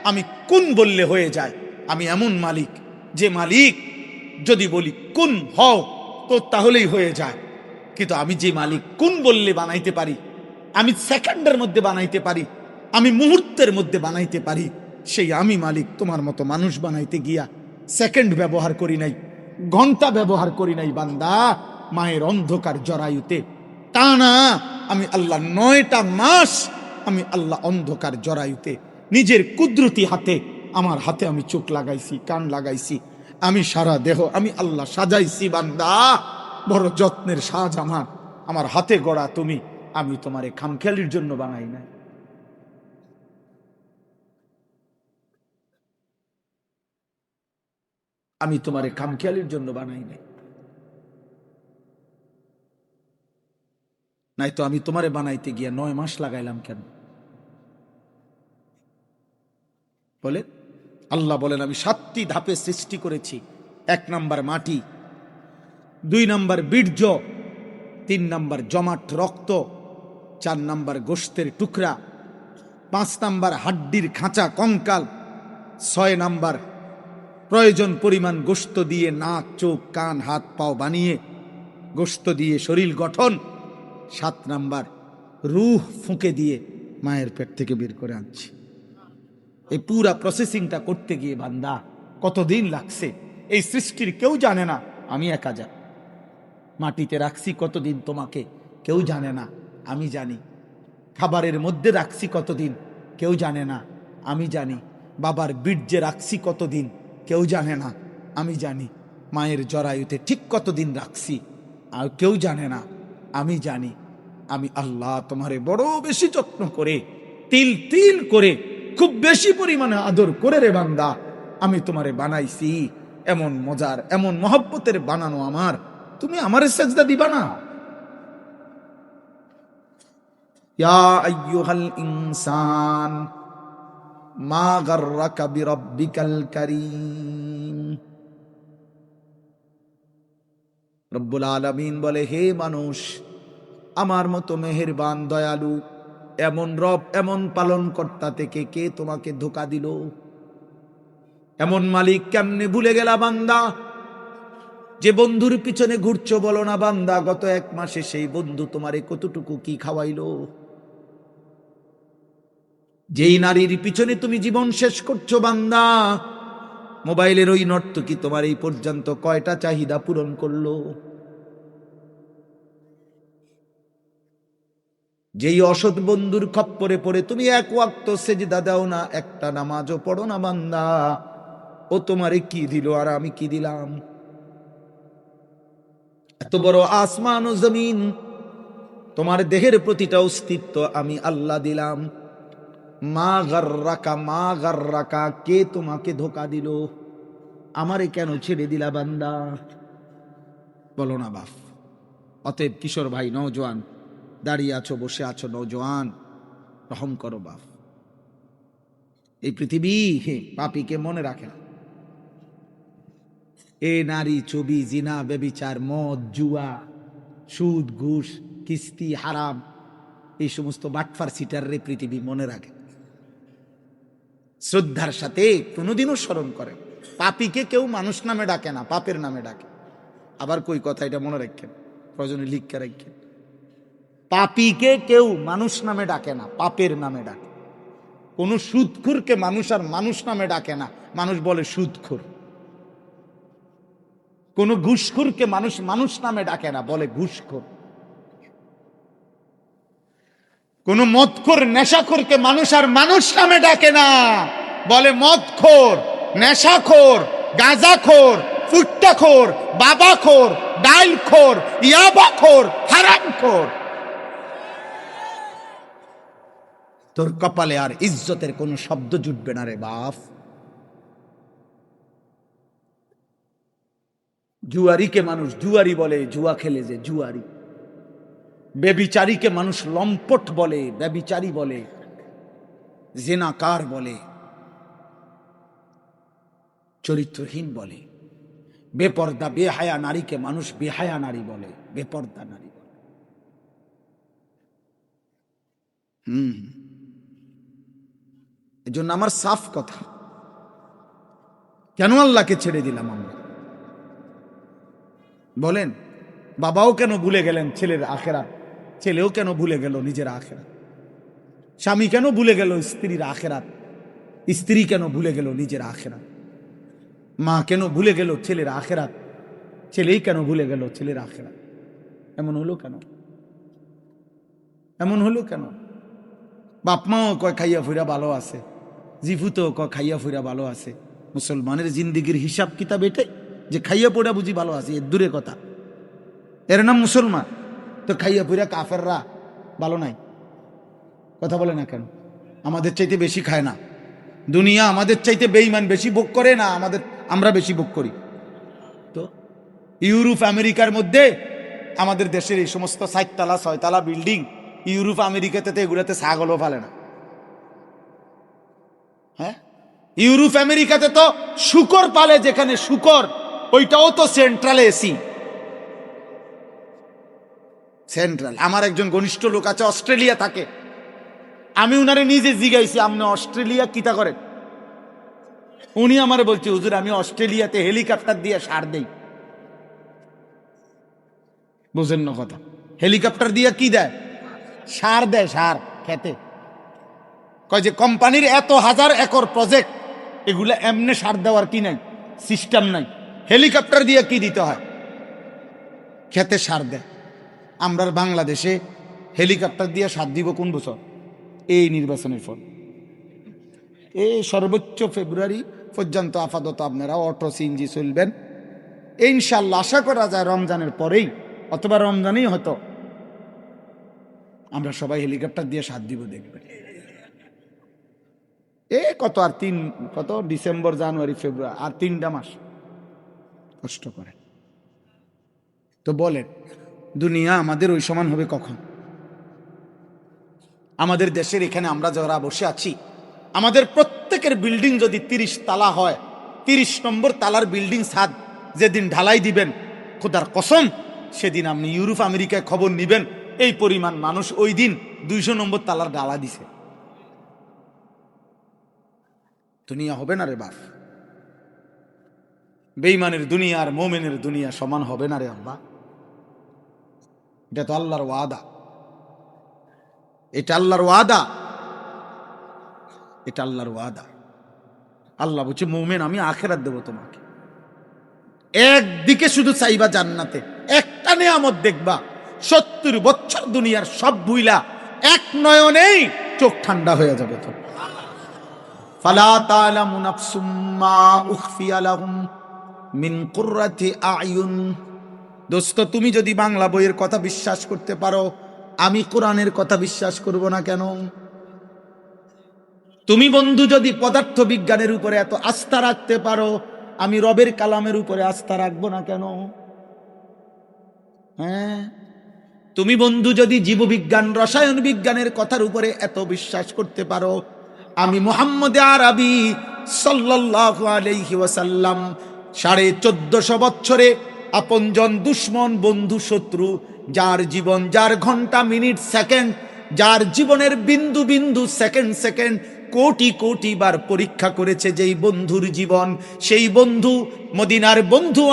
আমি কুন বললে হয়ে যায়। আমি এমন মালিক, যে মালিক যদি বলি কুন হও তো তাহলেই হয়ে যায়। কিন্তু আমি যে মালিক কুন বললে বানাইতে পারি, আমি সেকেন্ডের মধ্যে বানাইতে পারি, আমি মুহূর্তের মধ্যে বানাইতে পারি, সেই আমি মালিক। তোমার মতো মানুষ বানাইতে গিয়া সেকেন্ড ব্যবহার করি নাই, ঘন্টা ব্যবহার করি নাই বান্দা। মায়ের অন্ধকার জরায়ুতে টানা আমি আল্লাহ 9টা মাস, আমি আল্লাহ অন্ধকার জরায়ুতে নিজের কুদরতি হাতে, আমার হাতে আমি চোখ লাগাইছি, কান লাগাইছি, আমি সারা দেহ আমি আল্লাহ সাজাইছি বান্দা। বড় যত্নের সাজ আমার, আমার হাতে গড়া তুমি। আমি তোমারে খামখেয়ালির জন্য বানাই নাই। আমি তোমারে খামখেয়ালির জন্য বানাই নাই। নাই তো আমি তোমারে বানাইতে গিয়া 9 মাস লাগাইলাম কেন? বলে আল্লাহ বলেন, আমি 7টি ধাপে সৃষ্টি করেছি। 1 নাম্বার মাটি, 2 নাম্বার বীর্য, 3 নাম্বার জমাট রক্ত, 4 নাম্বার গোশতের টুকরা, 5 নাম্বার হাড্ডির খাঁচা কঙ্কাল, 6 নাম্বার প্রয়োজন পরিমাণ গোশত দিয়ে নাক চোখ কান হাত পাও বানিয়ে গোশত দিয়ে শরীর গঠন, 7 নাম্বার রূহ ফুঁকে দিয়ে মায়ের পেট থেকে বের করে আনছি। এই পুরা প্রসেসিংটা করতে গিয়ে বান্দা কতদিন লাগছে এই সৃষ্টির কেউ জানে না, আমি একা জানি। মাটিতে রাখছি কতদিন তোমাকে কেউ জানে না, আমি জানি। খাবারের মধ্যে রাখছি কতদিন কেউ জানে না, আমি জানি। বাবার বীর্যে রাখছি কতদিন কেউ জানে না, আমি জানি। মায়ের জরায়ুতে ঠিক কতদিন রাখছি আর কেউ জানে না, আমি জানি। আমি আল্লাহ তোমারে বড় বেশি যত্ন করে তিল তিল করে খুব বেশি পরিমাণে আদর করে রে বান্দা আমি তোমারে বানাইছি। এমন মজার এমন মহব্বতের বানানো আমার, তুমি আমারে সেজদা দিবা না? ইয়া আইয়ুহাল ইনসান মা গাররাকা বিরাব্বিকাল কারীম। রব্বুল আলামিন বলে, হে মানুষ, আমার মতো মেহেরবান দয়ালু এমন রব এমন পালনকর্তা থেকে কে তোমাকে ধোঁকা দিল? এমন মালিক কেমনে ভুলে গেলা বান্দা? যে বন্ধুর পিছনে ঘুরছো বলো না বান্দা গত 1 মাসে সেই বন্ধু তোমারে কতটুকু কি খাওয়াইলো? যেই নারীর পিছনে তুমি জীবন শেষ করছো বান্দা, মোবাইলের ওই নর্তকী তোমার এই পর্যন্ত কয়টা চাহিদা পূরণ করলো? যেই অসৎ বন্ধুর খপ্পরে পড়ে তুমি 1 ওয়াক্ত সেজদা দাও না, একটা নামাজও পড়ো না বান্দা, ও তোমারে কি দিল আর আমি কি দিলাম? এত বড় আসমান ও জমিন, তোমার দেহের প্রতিটা অস্তিত্ব আমি আল্লাহ দিলাম। মা গাররাকা, কে তোমাকে ধোঁকা দিল? আমারে কেন ছেড়ে দিলা বান্দা? বলো না বাপ। অতএব কিশোর ভাই, নওজোয়ান, দাঁড়িয়ে আছো বসে আছো নওজোয়ান, রহম করো বাপ। এই পৃথিবী পাপীকে মনে রাখে না। এ নারী ছবি জিনা ব্যভিচার মদ জুয়া সুদ ঘুষ কিস্তি হারাম এই সমস্ত বাটফার সিটাররে পৃথিবী মনে রাখে, শ্রদ্ধার সাথে কোনোদিনও স্মরণ করে। পাপীকে কেউ মানুষ নামে ডাকে না, পাপের নামে ডাকে। আবার কই কথা, এটা মনে রাখেন, প্রয়োজনে লিখকে রাখেন। পাপীকে কেউ মানুষ নামে ডাকে না, পাপের নামে ডাকে। কোন সুদখোরকে মানুষ আর মানুষ নামে ডাকে না, মানুষ বলে সুদখোর। কোন ঘুষখোরকে মানুষ মানুষ নামে ডাকে না, বলে ঘুষখোর। কোন মদখোর নেশাখোরকে মানুষ আর মানুষ নামে ডাকে না, বলে মদখোর, নেশাখোর, গাঁজাখোর, ফুট্টাখোর, বাবাখোর, ডাইলখোর, ইয়াবাখোর, হারামখোর। তোর কপালে আর ইজ্জতের কোন শব্দ জুটবে না রে বাপ। জুয়ারিকে মানুষ জুয়ারি বলে, জুয়া খেলে যে জুয়ারি। বেবিচারীকে মানুষ লম্পট বলে, বেবিচারী বলে, জিনাকার বলে, চরিত্রহীন বলে। বেপর্দা বেহায়া নারীকে মানুষ বেহায়া নারী বলে, বেপর্দা নারী বলে। এজন্য আমার সাফ কথা, কেন আল্লাহকে ছেড়ে দিলাম আমরা? বলেন, বাবাও কেন ভুলে গেলেন ছেলের আখেরাত? ছেলেও কেন ভুলে গেল নিজের আখেরাত? স্বামী কেন ভুলে গেল স্ত্রীর আখেরাত? স্ত্রী কেন ভুলে গেল নিজের আখেরাত? মা কেন ভুলে গেল ছেলের আখেরাত? ছেলেই কেন ভুলে গেল ছেলের আখেরাত? এমন হলো কেন? এমন হলো কেন? বাপ মাও কয় খাইয়া ফুইরা ভালো আছে, জিফুতেও কয় খাইয়া ফুইরা ভালো আছে। মুসলমানের জিন্দিগির হিসাব কিতাব এটাই যে খাইয়া পড়া বুঝি ভালো আছে, এর দূরে কথা। এর নাম মুসলমান। তো খাইয়া পড়া কাফেররা ভালো নাই? কথা বলে না কেন? আমাদের চাইতে বেশি খায় না দুনিয়া, আমাদের চাইতে বেঈমান বেশি ভোগ করে না, আমরা বেশি ভোগ করি। তো ইউরোপ আমেরিকার মধ্যে আমাদের দেশের এই সমস্ত 4 তলা 6 তলা বিল্ডিং, ইউরোপ আমেরিকাতে তো এগুলোতে ছাগলও ফালে না। হ্যাঁ, ইউরোপ আমেরিকাতে তো শুকর পালে, যেখানে শুকর ওইটাও তো সেন্ট্রাল এসি। সেন্ট্রাল। আমার একজন ঘনিষ্ঠ লোক আছে, অস্ট্রেলিয়া থাকে। আমি উনারে নিজে জিগাইছি, আপনি অস্ট্রেলিয়া কিতা করেন? উনি আমার বলছে, হুজুর আমি অস্ট্রেলিয়াতে হেলিকপ্টার দিয়ে সার দেই। বুঝেন না কথা? হেলিকপ্টার দিয়ে কি দেয়? সার দেয়, সার খেতে। কয় যে কোম্পানির এত হাজার একর প্রজেক্ট, এগুলা এমনি সার দেওয়ার কি নাই, সিস্টেম নাই। হেলিকপ্টার দিয়ে কি দিতে হয়? খেতে সার দেয়। আমরা বাংলাদেশে হেলিকপ্টার দিয়ে সার দিব কোন বছর? এই নির্বাচনের ফল। এই সর্বোচ্চ ফেব্রুয়ারি পর্যন্ত আপাতত আপনারা অটো সিএনজি চলবেন। ইনশাল্লাহ আশা করা যায় রমজানের পরেই অথবা রমজানেই হয়তো আমরা সবাই হেলিকপ্টার দিয়ে সার দিব, দেখবেন। কত আর কত ডিসেম্বর, জানুয়ারি, ফেব্রুয়ারি, আর 3টা মাস কষ্ট করে। তো বলেন, দুনিয়া আমাদের ওই সমান হবে কখন? আমাদের দেশের এখানে আমরা যারা বসে আছি, আমাদের প্রত্যেকের বিল্ডিং যদি 30 তালা হয়, 30 নম্বর তালার বিল্ডিং ছাদ যেদিন ঢালাই দিবেন, খোদার কসম সেদিন আপনি ইউরোপ আমেরিকায় খবর নিবেন এই পরিমাণ মানুষ ওই দিন 200 নম্বর তালার ঢালা দিছে। দুনিয়া হবে না রে বাপ। বেঈমানের দুনিয়া আর মোমেনের দুনিয়া সমান হবে না রে আব্বা। এটা তো আল্লাহর ওয়াদা, এটা আল্লাহর ওয়াদা, এটা আল্লাহর ওয়াদা। আল্লাহ বলছে, মোমেন আমি আখিরাত দেব তোমাকে। একদিকে শুধু চাইবা জান্নাতে, একটা নিয়ামত দেখবা, 70 বছর দুনিয়ার সব ভুইলা এক নয়নেই চোখ ঠান্ডা হয়ে যাবে। তো ফালা তা'লামু নাফসুম মা উখফিয়া লাহুম মিন কুররাতি আ'য়ুন। দোস্ত, তুমি যদি বাংলা বইয়ের কথা বিশ্বাস করতে পারো, আমি কোরআনের কথা বিশ্বাস করব না কেন? তুমি বন্ধু যদি পদার্থ বিজ্ঞানের উপরে এত আস্থা রাখতে পারো, আমি রবের কালামের উপরে আস্থা রাখবো না কেন? হ্যাঁ, তুমি বন্ধু যদি জীববিজ্ঞান, রসায়ন বিজ্ঞানের কথার উপরে এত বিশ্বাস করতে পারো, আমি মুহাম্মদ আরবি সাল্লাল্লাহু আলাইহি ওয়াসাল্লাম 1450 বছরে আপনজন, দুশ্মন, বন্ধু, শত্রু, যার জীবন, যার ঘন্টা, মিনিট, সেকেন্ড, যার জীবনের বিন্দু বিন্দু, সেকেন্ড সেকেন্ড কোটি কোটি বার পরীক্ষা করেছে যেই বন্ধুর জীবন, সেই বন্ধু মদিনার বন্ধু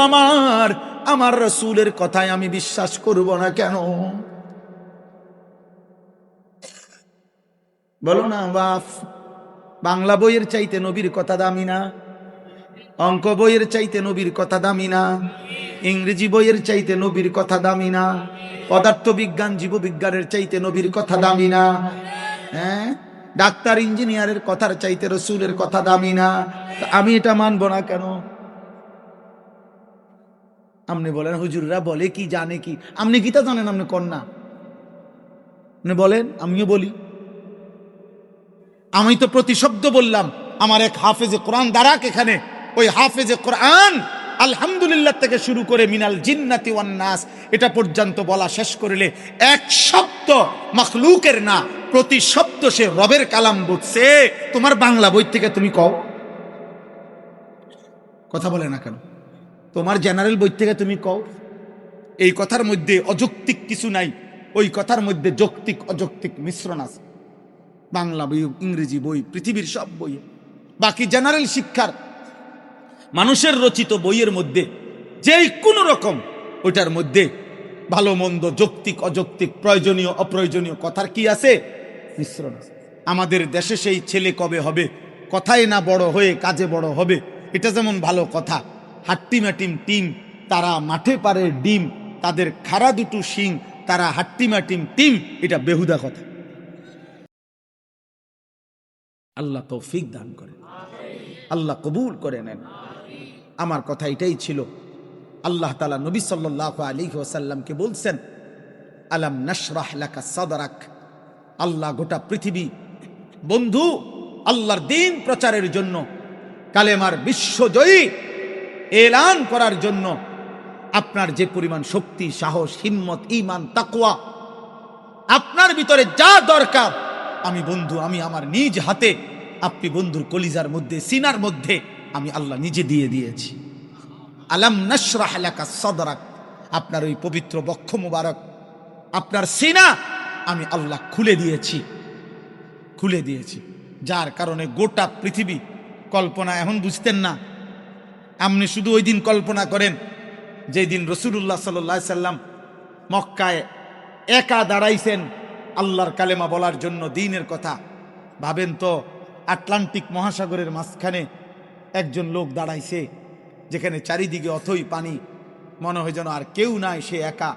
আমার রাসূলের কথায় আমি বিশ্বাস করব না কেন? বলো না বাপ। বাংলা বইয়ের চাইতে নবীর কথা দামি না? অঙ্ক বইয়ের চাইতে নবীর কথা দামি না? ইংরেজি বইয়ের চাইতে নবীর কথা দামি না? পদার্থ বিজ্ঞান, জীববিজ্ঞানের চাইতে নবীর কথা দামি না? হ্যাঁ, ডাক্তার ইঞ্জিনিয়ারের কথার চাইতে রাসূলের কথা দামি না? আমি এটা মানব না কেন? আপনি বলেন হুজুররা বলে কি, জানে কি? আপনি কি তা জানেন? আপনি কন না, আপনি বলেন, আমিও বলি। আমি তো প্রতি শব্দ বললাম। আমার এক হাফেজে কোরআন দারাক এখানে, ওই হাফেজে কোরআন আলহামদুলিল্লাহ থেকে শুরু করে মিনাল জিন্নাতি ওয়ান নাস এটা পর্যন্ত বলা শেষ করলে এক শব্দ মাখলুকের না, প্রতি শব্দ সে রবের কালাম বলছে। তোমার বাংলা বই থেকে তুমি কও, কথা বলে না কেন? তোমার জেনারেল বই থেকে তুমি কও। এই কথার মধ্যে অযৌক্তিক কিছু নাই, ওই কথার মধ্যে যৌক্তিক অযৌক্তিক মিশ্রণ আছে। বাংলা বই, ইংরেজি বই, পৃথিবীর সব বই, বাকি জেনারেল শিক্ষার মানুষের রচিত বইয়ের মধ্যে যেই কোনো রকম ওইটার মধ্যে ভালো মন্দ, যৌক্তিক অযৌক্তিক, প্রয়োজনীয় অপ্রয়োজনীয় কথার কি আছে? মিশ্রণ আছে। আমাদের দেশে সেই ছেলে কবে হবে, কথায় না বড় হয়ে কাজে বড় হবে, এটা যেমন ভালো কথা। হাট্টিমাটিম টিম, তারা মাঠে পারে ডিম, তাদের খাড়া দুটো শিং, তারা হাট্টিমাটিম টিম, এটা বেহুদা কথা। আল্লাহ তৌফিক দান করেন, আল্লাহ কবুল করে নেন। আমার কথা এটাই ছিল। আল্লাহ তাআলা নবী সাল্লাল্লাহু আলাইহি ওয়াসাল্লামকে বলছেন, আলাম নাশরাহ লাকা সাদরাক। আল্লাহ গোটা পৃথিবী বন্ধু আল্লাহর দ্বীন প্রচারের জন্য, কালেমার বিশ্বজয়ী এলান করার জন্য আপনার যে পরিমাণ শক্তি, সাহস, হিম্মত, ঈমান, তাকওয়া আপনার ভিতরে যা দরকার, আমি বন্ধু, আমি আমার নিজ হাতে আপনি বন্ধুর কলিজার মধ্যে, সিনার মধ্যে আমি আল্লাহ নিজে দিয়ে দিয়েছি। আলাম নাশরাহ লাকা সাদরাক, আপনার ওই পবিত্র বক্ষ মুবারক আপনার সিনা আমি আল্লাহ খুলে দিয়েছি, যার কারণে গোটা পৃথিবী কল্পনা এখন বুঝতেন না। আপনি শুধু ওই দিন কল্পনা করেন যেই দিন রাসূলুল্লাহ সাল্লাল্লাহু আলাইহি সাল্লাম মক্কায় একা দাঁড়াইছেন আল্লাহর কালেমা বলার জন্য, দ্বীনের কথা। ভাবেন তো, আটলান্টিক মহাসাগরের মাঝখানে একজন লোক দাঁড়াইছে, যেখানে চারিদিকে অথই পানি, মনে হয় যেন আর কেউ নাই, সে একা।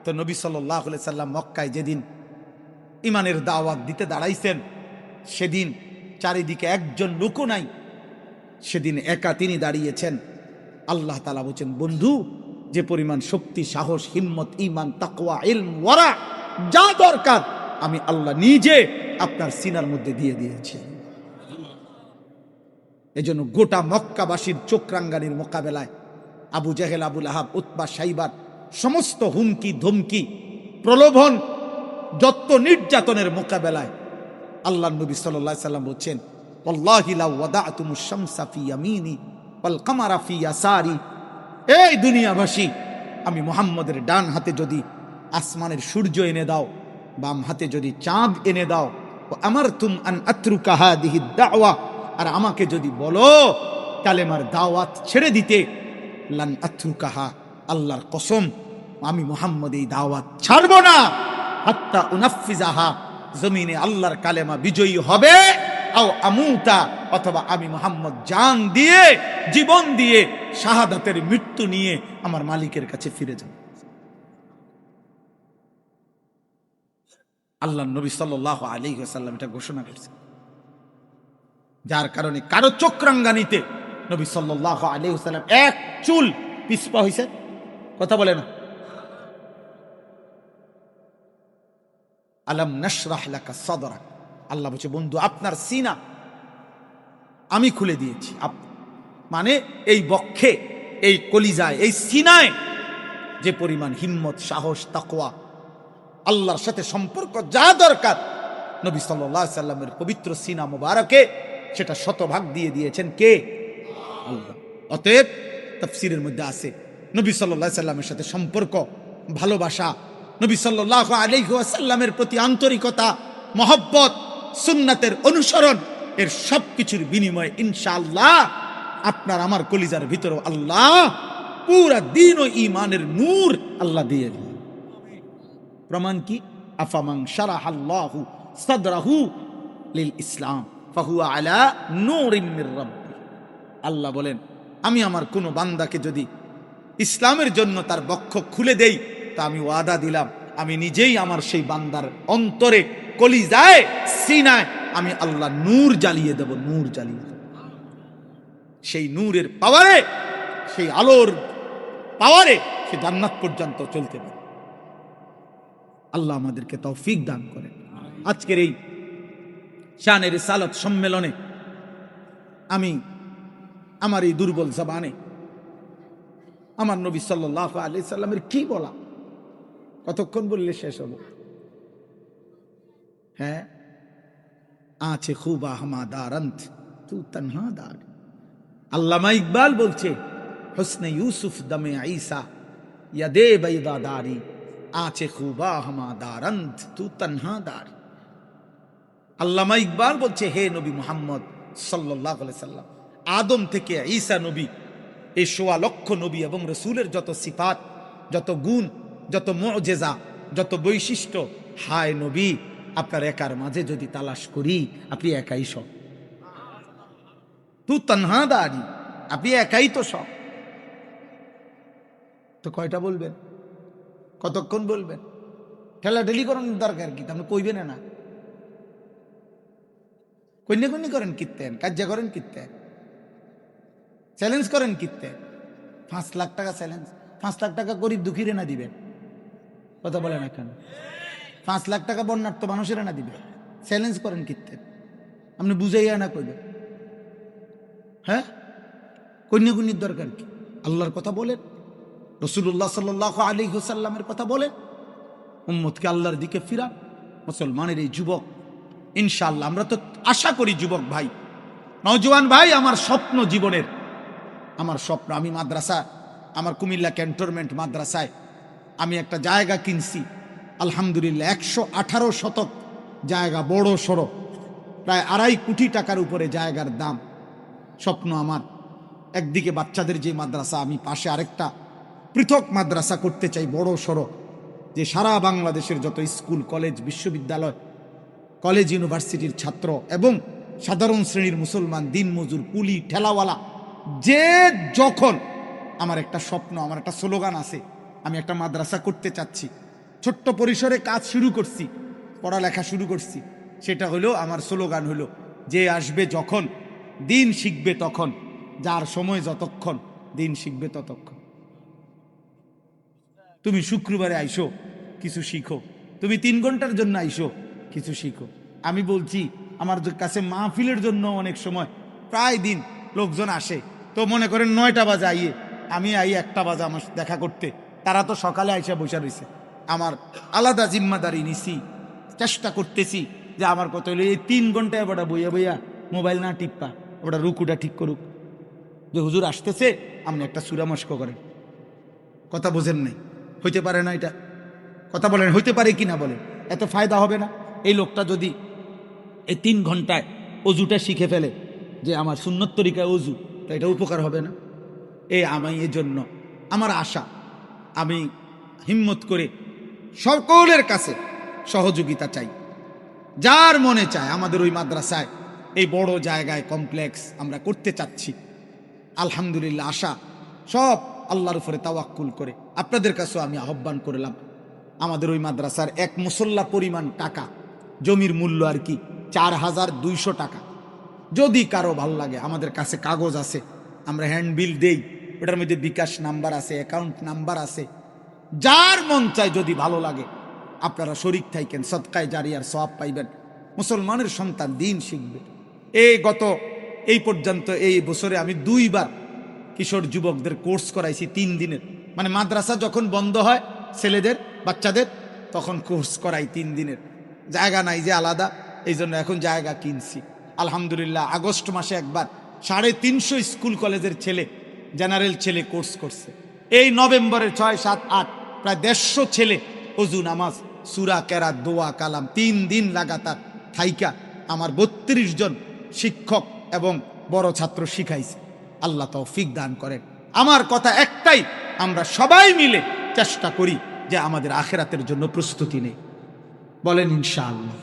তো নবী সাল্লাল্লাহু আলাইহি সাল্লাম মক্কায় যেদিন ইমানের দাওয়াত দিতে দাঁড়াইছেন, সেদিন চারিদিকে একজন লোকও নাই, সেদিন একা তিনি দাঁড়িয়েছেন। আল্লাহ তাআলা বলেন, বন্ধু, যে পরিমাণ শক্তি, সাহস, হিম্মত, ঈমান, তাকওয়া, ইলম, ওয়ারা যা দরকার আমি আল্লাহ নিজে আপনার সিনার মধ্যে দিয়ে দিয়েছি। এজন্য গোটা মক্কাবাসীর চোখরাঙ্গানির মোকাবেলায় আবু জেহেল, আবু লাহাব, উতবা, সাইবার সমস্ত হুমকি, ধমকি, প্রলোভন, যত নির্যাতনের মোকাবেলায় আল্লাহ নবী সাল্লাল্লাহু আলাইহি সাল্লাম বলছেন, ওয়াল্লাহি লা ওয়াদাতুমুশ শামসা ফি ইয়ামিনি ওয়াল কামারা ফি ইয়াসারি। এই দুনিয়াবাসী, আমি মুহাম্মদের ডান হাতে যদি আসমানের সূর্য এনে দাও, বাম হাতে যদি চাঁদ এনে দাও, আমারতুম আন আতরুকা হাদিহি দাওয়া, আর আমাকে যদি বলো কালেমার দাওয়াত ছেড়ে দিতে, লান আতরুকাহা, আল্লাহর কসম আমি মুহাম্মদ এই দাওয়াত ছাড়ব না, হাত্তা উনাফিজাহা, জমিনে আল্লাহর কালেমা বিজয়ী হবে, আও আমুতা, অথবা আমি মুহাম্মদ জান দিয়ে, জীবন দিয়ে, শাহাদাতের মৃত্যু নিয়ে আমার মালিকের কাছে ফিরে যাব। আল্লাহ নবী সাল্লাল্লাহু আলাইহি ওয়াসাল্লাম এটা ঘোষণা করেছেন, যার কারণে কারো চক্রাঙ্গানিতে নবী সাল্লাল্লাহু আলাইহি ওয়াসাল্লাম এক চুল পিছপা হইছে। কথা বলে না? আলাম নাশরাহ লাকা সাদরাক, আল্লাহ বলছে, বন্ধু, আপনার সিনা আমি খুলে দিয়েছি। মানে এই বক্ষে, এই কলিজায়, এই সিনায় যে পরিমাণ হিম্মত, সাহস, তাকওয়া, আল্লাহর সাথে সম্পর্ক যা দরকার, নবী সাল্লাল্লাহু আলাইহি সাল্লামের পবিত্র সিনা মুবারকে সেটা শতভাগ দিয়ে দিয়েছেন কে? আল্লাহ। অতএব তাফসীরের মধ্যে আছে নবী সাল্লাল্লাহু আলাইহি সাল্লামের সাথে সম্পর্ক, ভালোবাসা, নবী সাল্লাল্লাহু আলাইহি ওয়াসাল্লামের প্রতি আন্তরিকতা, মহব্বত, সুন্নাতের অনুসরণ, এর সব কিছুর বিনিময়ে ইনশাআল্লাহ আপনার আমার কলিজার ভিতরে আল্লাহ পুরা দ্বীন ও ঈমানের নূর আল্লাহ দিয়ে দিবেন। প্রমাণ কি? আফামান শারাহাল্লাহু সাদরাহু লিল ইসলাম ফাহুয়া আলা নূরিম মির রাব্বি। আল্লাহ বলেন, আমি আমার কোন বান্দাকে যদি ইসলামের জন্য তার বক্ষ খুলে দেই, তা আমি ওয়াদা দিলাম আমি নিজেই আমার সেই বান্দার অন্তরে, কলিজায়, সিনায় আমি আল্লাহ নূর জ্বালিয়ে দেব, নূর জ্বালিয়ে দেব। সেই নূরের পাওয়ারে, সেই আলোর পাওয়ারে সে জান্নাত পর্যন্ত চলতে পারে। আল্লাহ আমাদেরকে তৌফিক দান করেন। আজকের এই শানে রিসালাত সম্মেলনে আমি আমার এই দুর্বল জবানে আমার নবী সাল্লাল্লাহু আলাইহি সাল্লামের কি বলা, কতক্ষণ বললে শেষ হবে? হ্যাঁ, আছে খুবা হামাদারন্ত তু তনহা দার। আল্লামা ইকবাল বলছে, হুসনে ইউসুফ দমে ঈসা ইয়াদে বাইদা দারি, আছে খুবা হামাদারন্ত তু তনহা দার। আল্লামা ইকবাল বলছে, হে নবী মুহাম্মদ সাল্লাল্লাহু আলাইহি সাল্লাম, আদম থেকে ঈসা নবী, এই ১৬ লক্ষ নবী এবং রসুলের যত সিফাত, যত গুণ, যত মুআজিজা, যত বৈশিষ্ট্য, হায় নবী, আপনার একার মাঝে যদি তালাশ করি, আপনি একাই সব। তু তনহা দারি, আপনি একাই তো সব। তো কয়টা বলবেন? কতক্ষণ বলবেন? ঠেলাঠেলি করানোর দরকার কি? আপনি কইবেন না? কন্যা করেন কিত্তেন, কাজ্জা করেন কিত্তেন, চ্যালেঞ্জ করেন কিত্তেন। ৫ লাখ টাকা চ্যালেঞ্জ, ৫ লাখ টাকা গরিব দুঃখীরে না দিবেন? কথা বলে না কেন? ৫ লাখ টাকা বন্যার্থ মানুষেরা না দিবে, চ্যালেঞ্জ করেন কিত্তেন? আপনি বুঝাইয়া না কইবেন? হ্যাঁ, কন্যার দরকার কি? আল্লাহর কথা বলেন, রাসূলুল্লাহ সাল্লাল্লাহু আলাইহি ওয়াসাল্লামের কথা বলেন, উম্মতকে আল্লাহর দিকে ফিরান। মুসলমানের এই যুবক, ইনশাআল্লাহ আমরা তো আশা করি, যুবক ভাই, নওজোয়ান ভাই, আমার স্বপ্ন জীবনের, আমার স্বপ্ন, আমি মাদ্রাসা, আমার কুমিল্লা ক্যান্টনমেন্ট মাদ্রাসায় আমি একটা জায়গা কিনছি, আলহামদুলিল্লাহ 118 শতক জায়গা, বড় সড়ো, প্রায় 2.5 কোটি টাকার উপরে জায়গার দাম। স্বপ্ন আমার একদিকে বাচ্চাদের যে মাদ্রাসা, আমি পাশে আরেকটা পৃথক মাদ্রাসা করতে চাই, বড় সড়ো, যে সারা বাংলাদেশের যত স্কুল, কলেজ, বিশ্ববিদ্যালয়, কলেজ, ইউনিভার্সিটির ছাত্র এবং সাধারণ শ্রেণীর মুসলমান, দিনমজুর, কুলি, ঠেলাওয়ালা, যে যখন, আমার একটা স্বপ্ন, আমার একটা স্লোগান আছে, আমি একটা মাদ্রাসা করতে চাচ্ছি। ছোট্ট পরিসরে কাজ শুরু করছি, পড়ালেখা শুরু করছি। সেটা হলো, আমার স্লোগান হলো, যে আসবে যখন, দিন শিখবে তখন, যার সময় যতক্ষণ, দিন শিখবে ততক্ষণ। তুমি শুক্রবারে আইসো, কিছু শিখো। তুমি 3 ঘন্টার জন্য আইসো, কিছু শিখো। আমি বলছি, আমার কাছে মাহফিলের জন্য অনেক সময় প্রায় দিন লোকজন আসে, তো মনে করেন 9টা বাজে আইয়ে, আমি আই 1টা বাজে আমার দেখা করতে, তারা তো সকালে আইসা বসে রয়েছে। আমার আলাদা জিম্মাদারি নিছি, চেষ্টা করতেছি যে আমার কত হলো এই 3 ঘন্টায় এবার বইয়া বইয়া মোবাইল না টিপ্পা, ওটা রুকুটা ঠিক করুক, যে হুজুর আসতেছে, আপনি একটা সূরা মস্ক করেন। কথা বোঝেন নাই? হইতে পারে না এটা? কথা বলেন, হইতে পারে কি না বলেন? এত ফায়দা হবে না? এই লোকটা যদি এই 3 ঘন্টায় অজুটা শিখে ফেলে, যে আমার সুন্নত তরিকায় অজু, তো এটা উপকার হবে না? আমি এই জন্য আমার আশা, আমি হিম্মত করে সকলের কাছে সহযোগিতা চাই। যার মনে চায় আমাদের ওই মাদ্রাসায় এই বড় জায়গায় কমপ্লেক্স আমরা করতে চাচ্ছি, আলহামদুলিল্লাহ, আশা সব আল্লাহর উপরে তাওয়াক্কুল করে আপনাদের কাছেও আমি আহ্বান করলাম। আমাদের ওই মাদ্রাসার এক মুসল্লা পরিমাণ টাকা, জমির মূল্য আর কি 4200 টাকা। যদি কারো ভাল লাগে, আমাদের কাছে কাগজ আছে, আমরা হ্যান্ডবিল দেই, ওটার মধ্যে বিকাশ নাম্বার আছে, অ্যাকাউন্ট নাম্বার আছে। যার মন চায়, যদি ভালো লাগে, আপনারা শরীক থাকেন, সদকায় জারিয়ার সওয়াব পাইবেন, মুসলমানের সন্তান দিন শিখবে। এই পর্যন্ত এই বছরে আমি 2বার কিশোর যুবকদের কোর্স করাইছি 3 দিনের। মানে মাদ্রাসা যখন বন্ধ হয় ছেলেদের, বাচ্চাদের, তখন কোর্স করাই 3 দিনের। জায়গা নাই যে আলাদা, এই জন্য এখন জায়গা কিনছি। আলহামদুলিল্লাহ, আগস্ট মাসে একবার 350 স্কুল কলেজের ছেলে, জেনারেল ছেলে কোর্স করছে। এই নভেম্বরের 6, 7, 8 প্রায় 150 ছেলে অজু, নামাজ, সূরা, কেরাত, দোয়া, কালাম 3 দিন লাগাতার থাইকা আমার 32 জন শিক্ষক এবং বড় ছাত্র শিখাইছে। আল্লাহ তৌফিক দান করেন। আমার কথা একটাই, আমরা সবাই মিলে চেষ্টা করি যে আমাদের আখিরাতের জন্য প্রস্তুতি নেই। বলেন ইনশাআল্লাহ।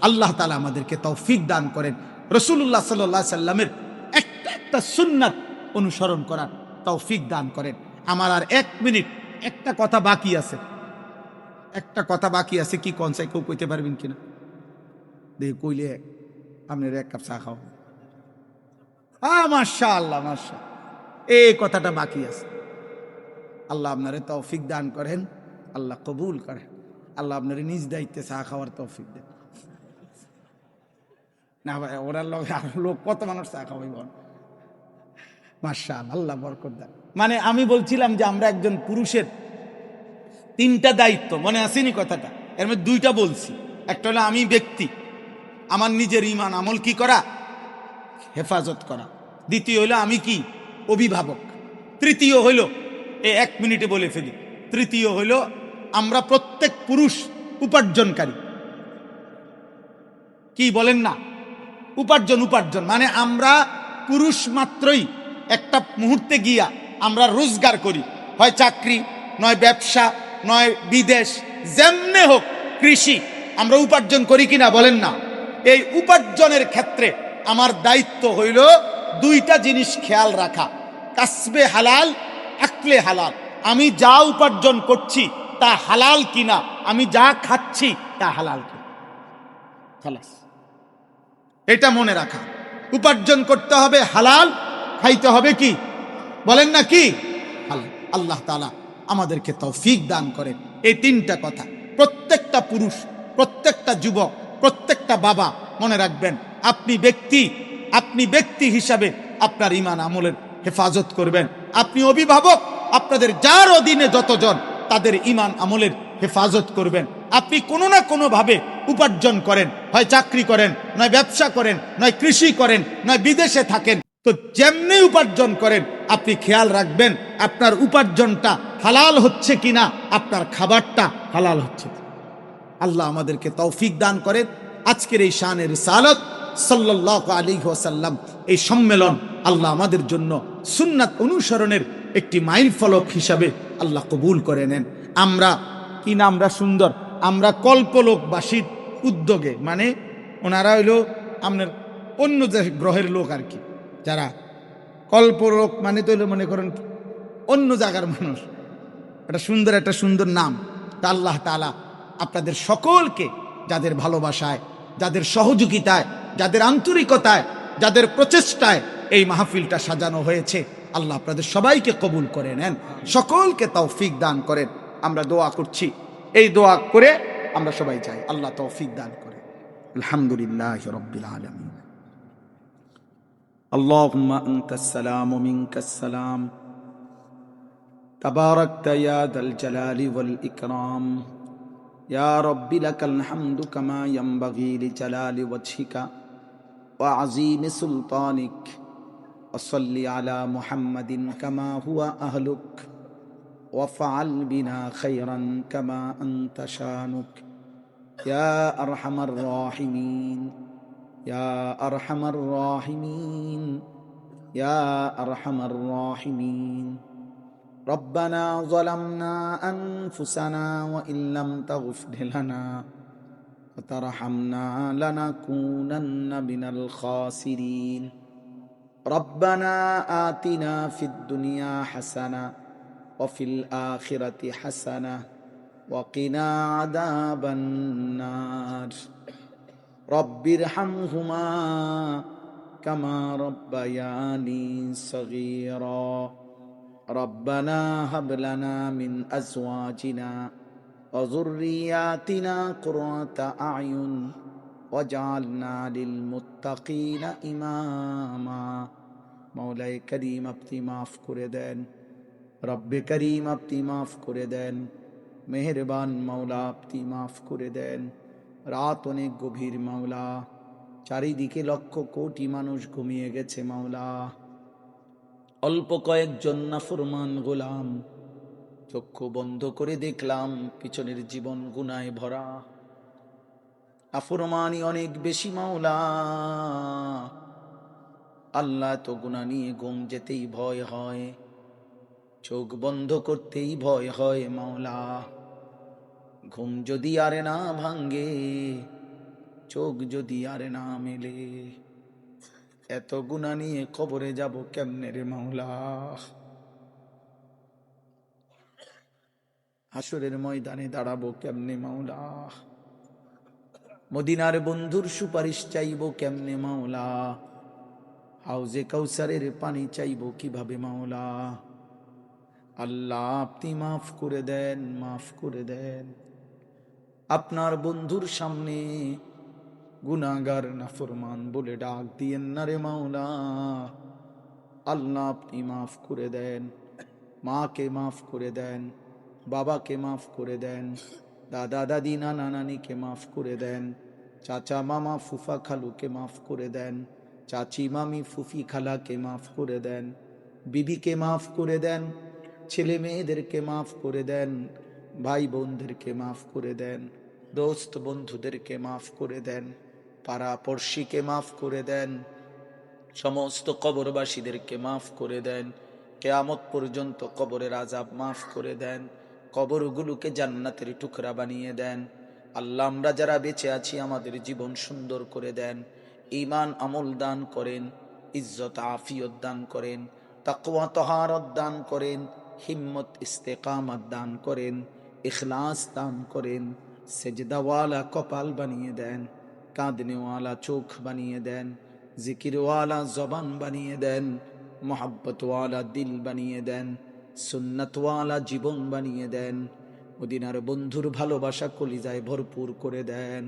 আল্লাহ তাআলা আমাদেরকে তৌফিক দান করেন, রাসূলুল্লাহ সাল্লাল্লাহু আলাইহি সাল্লামের একটা সুন্নাত অনুসরণ করার তৌফিক দান করেন। আমার আর 1 মিনিট, একটা কথা বাকি আছে, কি কোন চাই, কেউ কইতে পারবেন কিনা? দেখি কইলে আপনার 1 কাপ চা খাও। মাশাআল্লাহ, মাশাআল্লাহ, এই কথাটা বাকি আছে। আল্লাহ আপনারে তৌফিক দান করেন, আল্লাহ কবুল করেন, আল্লাহ আপনারে নিজ দায়িত্বে চা খাওয়ার তৌফিক দেন। না ভাই, ওরা লোক কত মানুষ চা খাওয়াইব? মাশাআল্লাহ, আল্লাহ বরকত দেন। মানে আমি বলছিলাম যে আমরা একজন পুরুষের 3টা দায়িত্ব, মনে আসেনি কথাটা? এর মধ্যে 2টা বলছি। একটা হলো আমি ব্যক্তি, আমার নিজের ঈমান আমল কি করা, হেফাজত করা। দ্বিতীয় হলো আমি কি, অভিভাবক। তৃতীয় হলো, 1 মিনিটে বলে ফেলি, তৃতীয় হলো আমরা প্রত্যেক পুরুষ উপার্জনকারী। কি বলেন না? উপার্জন মানে আমরা পুরুষ মাত্রই একটা মুহূর্তে গিয়া আমরা রোজগার করি, হয় চাকরি, নয় ব্যবসা, নয় বিদেশ, যেমনে হোক, কৃষি, আমরা উপার্জন করি কিনা বলেন না? এই উপার্জনের ক্ষেত্রে আমার দায়িত্ব হইল 2টা জিনিস খেয়াল রাখা, কাসবে হালাল, আকলে হালাল। আমি যা উপার্জন করছি তা হালাল কিনা, আমি যা খাচ্ছি তা হালাল কিনা, খালাস। এটা মনে রাখা। উপার্জন করতে হবে হালাল, খাইতে হবে কি, বলেন না কি, হালাল। আল্লাহ তাআলা আমাদেরকে তৌফিক দান করেন। এই 3টা কথা প্রত্যেকটা পুরুষ, প্রত্যেকটা যুবক, প্রত্যেকটা বাবা মনে রাখবেন। আপনি ব্যক্তি হিসাবে আপনার ঈমান আমলের হেফাজত করবেন। আপনি অভিভাবক, আপনাদের যার অধীনে যতজন, তাদের ঈমান আমলের হেফাজত করবেন। আপনি কোনো না কোনো ভাবে উপার্জন করেন, হয় চাকরি করেন, নয় ব্যবসা করেন, নয় কৃষি করেন, নয় বিদেশে থাকেন। তো যেমনি উপার্জন করেন, আপনি খেয়াল রাখবেন আপনার উপার্জনটা হালাল হচ্ছে কিনা, আপনার খাবারটা হালাল হচ্ছে। আল্লাহ আমাদেরকে তৌফিক দান করেন। আজকের এই শানে রিসালাত সাল্লাল্লাহু আলাইহি ওয়াসাল্লাম এই সম্মেলন আল্লাহ আমাদের জন্য সুন্নাত অনুসরণের একটি মাইল ফলক হিসাবে আল্লাহ কবুল করে নেন। আমরা কি না, আমরা সুন্দর, আমরা কল্পলোকবাসীর উদ্যোগে, মানে ওনারা হইল আপনার অন্য গ্রহের লোক আর কি, যারা কল্পলোক মানে তো মনে করেন অন্য জায়গার মানুষ, একটা সুন্দর নাম। তা আল্লাহ তাআলা আপনাদের সকলকে, যাদের ভালোবাসায়, যাদের সহযোগিতায়, যাদের আন্তরিকতায়, যাদের প্রচেষ্টায় এই মাহফিলটা সাজানো হয়েছে, আল্লাহ আপনাদের সবাইকে কবুল করে নেন, সকলকে তৌফিক দান করেন। আমরা দোয়া করছি, এই দোয়া করে আমরা সবাই চাই আল্লাহ তৌফিক দান করে। আলহামদুলিল্লাহি রাব্বিল আলামিন। আল্লাহুম্মা আনতাস সালাম ওয়া মিনকাস সালাম, তাবারাকতা ইয়া যাল জালালি ওয়াল ইকরাম, ইয়া রাব্বি লাকাল হামদু কামা ইয়ানবাগি লিজালালি ওয়াজহিকা ওয়া আযীমি সুলতানিক, ওয়া সাল্লি আলা মুহাম্মাদিন কামা হুয়া আহলুক, ওয়া ফাআল বিনা খায়রান কামা আনতা শানুক, ইয়া আরহামার রাহিমিন, ইয়া আরহামার রাহিমিন, ইয়া আরহামার রাহিমিন। ربنا ظلمنا أنفسنا وإن لم تغفر لنا وترحمنا لنكونن من الخاسرين. ربنا آتنا في الدنيا حسنة وفي الآخرة حسنة وقنا عذاب النار. رب ارحمهما كما ربياني صغيرا. ربنا هب لنا من أزواجنا وذرياتنا قرة أعين واجعلنا للمتقين إماما. مولاي كريم আপনি মাফ করে দেন, রব্বে করিম আপনি মাফ করে দেন, মেহেরবান মাওলা আপনি মাফ করে দেন। রাত অনেক গভীর মাওলা, চারিদিকে লক্ষ কোটি মানুষ ঘুমিয়ে গেছে মাওলা। অল্প কয়েকজন নাফরমান গোলাম চক্ষু বন্ধ করে দেখলাম পিছনের জীবন গুনায় ভরা। নাফরমানি অনেক বেশি মাওলা। আল্লাহ তো গুনাহ নিয়ে ঘুম যেতেই ভয় হয়, চোখ বন্ধ করতেই ভয় হয় মাওলা। ঘুম যদি আরে না ভাঙ্গে, চোখ যদি আরে না মেলে, এত গুনাহ নিয়ে কবরে যাব কেমনে রে মাওলা। হাসরের ময়দানে দাঁড়াবো কেমনে মাওলা। মদিনার বন্ধুর সুপারিশ চাইবো কেমনে মাওলা। হাউজে কাউসারের পানি চাইবো কিভাবে মাওলা। আল্লাহ আপনি মাফ করে দেন, মাফ করে দেন। আপনার বন্ধুর সামনে গুনাহগার নাফরমান বলে ডাক দিয়েন না রে মাওলা। আল্লাহ আপনি মাফ করে দেন। মাকে মাফ করে দেন, বাবাকে মাফ করে দেন, দাদা দাদি নানা নানিকে মাফ করে দেন, চাচা মামা ফুফা খালুকে মাফ করে দেন, চাচি মামি ফুফি খালাকে মাফ করে দেন, বিবিকে মাফ করে দেন, ছেলে মেয়েদেরকে মাফ করে দেন, ভাই বোনদেরকে মাফ করে দেন, দোস্ত বন্ধুদেরকে মাফ করে দেন, পাড়া পড়শিকে মাফ করে দেন, সমস্ত কবরবাসীদেরকে মাফ করে দেন। কিয়ামত পর্যন্ত কবরের আযাব মাফ করে দেন। কবরগুলোকে জান্নাতের টুকরা বানিয়ে দেন। আল্লাহ আমরা যারা বেঁচে আছি আমাদের জীবন সুন্দর করে দেন। ঈমান আমল দান করেন, ইজ্জত আফিয়ত দান করেন, তাকওয়া তাহারত দান করেন, হিম্মত ইস্তেকামত দান করেন, ইখলাস দান করেন, সেজদাওয়ালা কপাল বানিয়ে দেন, কাঁদনেওয়ালা চোখ বানিয়ে দেন, জিকিরওয়ালা জবান বানিয়ে দেন, মোহাব্বতওয়ালা দিল বানিয়ে দেন, সুন্নতওয়ালা জীবন বানিয়ে দেন। মদিনার বন্ধুর ভালোবাসা কলিজায় ভরপুর করে দেন।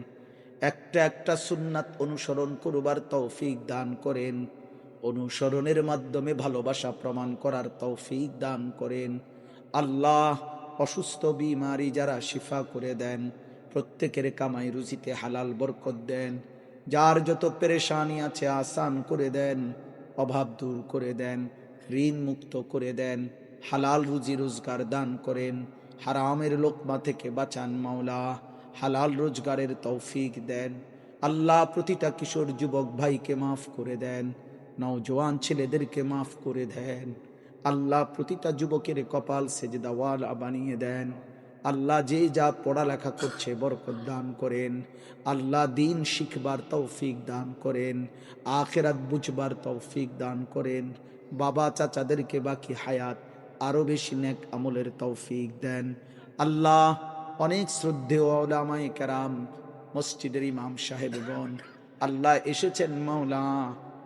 একটা একটা সুন্নাত অনুসরণ করবার তৌফিক দান করেন। অনুসরণের মাধ্যমে ভালোবাসা প্রমাণ করার তৌফিক দান করেন। আল্লাহ অসুস্থ বিমারি যারা শিফা করে দেন, প্রত্যেকের কামাই রুজিতে হালাল বরকত দেন। যার যত পেরেশানি আছে আসান করে দেন, অভাব দূর করে দেন, ঋণ মুক্ত করে দেন, হালাল রুজি রোজগার দান করেন, হারামের লোকমা থেকে বাঁচান মাওলা। হালাল রোজগারের তৌফিক দেন। আল্লাহ প্রতিটা কিশোর যুবক ভাইকে মাফ করে দেন, নওজোয়ান ছেলেদেরকে মাফ করে দেন। আল্লাহ প্রতিটা যুবকের কপাল সেজদাওয়ালা বানিয়ে দেন। আল্লাহ যে যা পড়ালেখা করছে বরকত দান করেন। আল্লাহ দিন শিখবার তৌফিক দান করেন, আখিরাত বুঝবার তৌফিক দান করেন। বাবা চাচাদেরকে বাকি হায়াত আরো বেশি নেক আমলের তৌফিক দেন। আল্লাহ অনেক শ্রদ্ধেয় উলামায়ে কেরাম, মসজিদের ইমাম সাহেবগণ আল্লাহ এসেছেন মাওলা,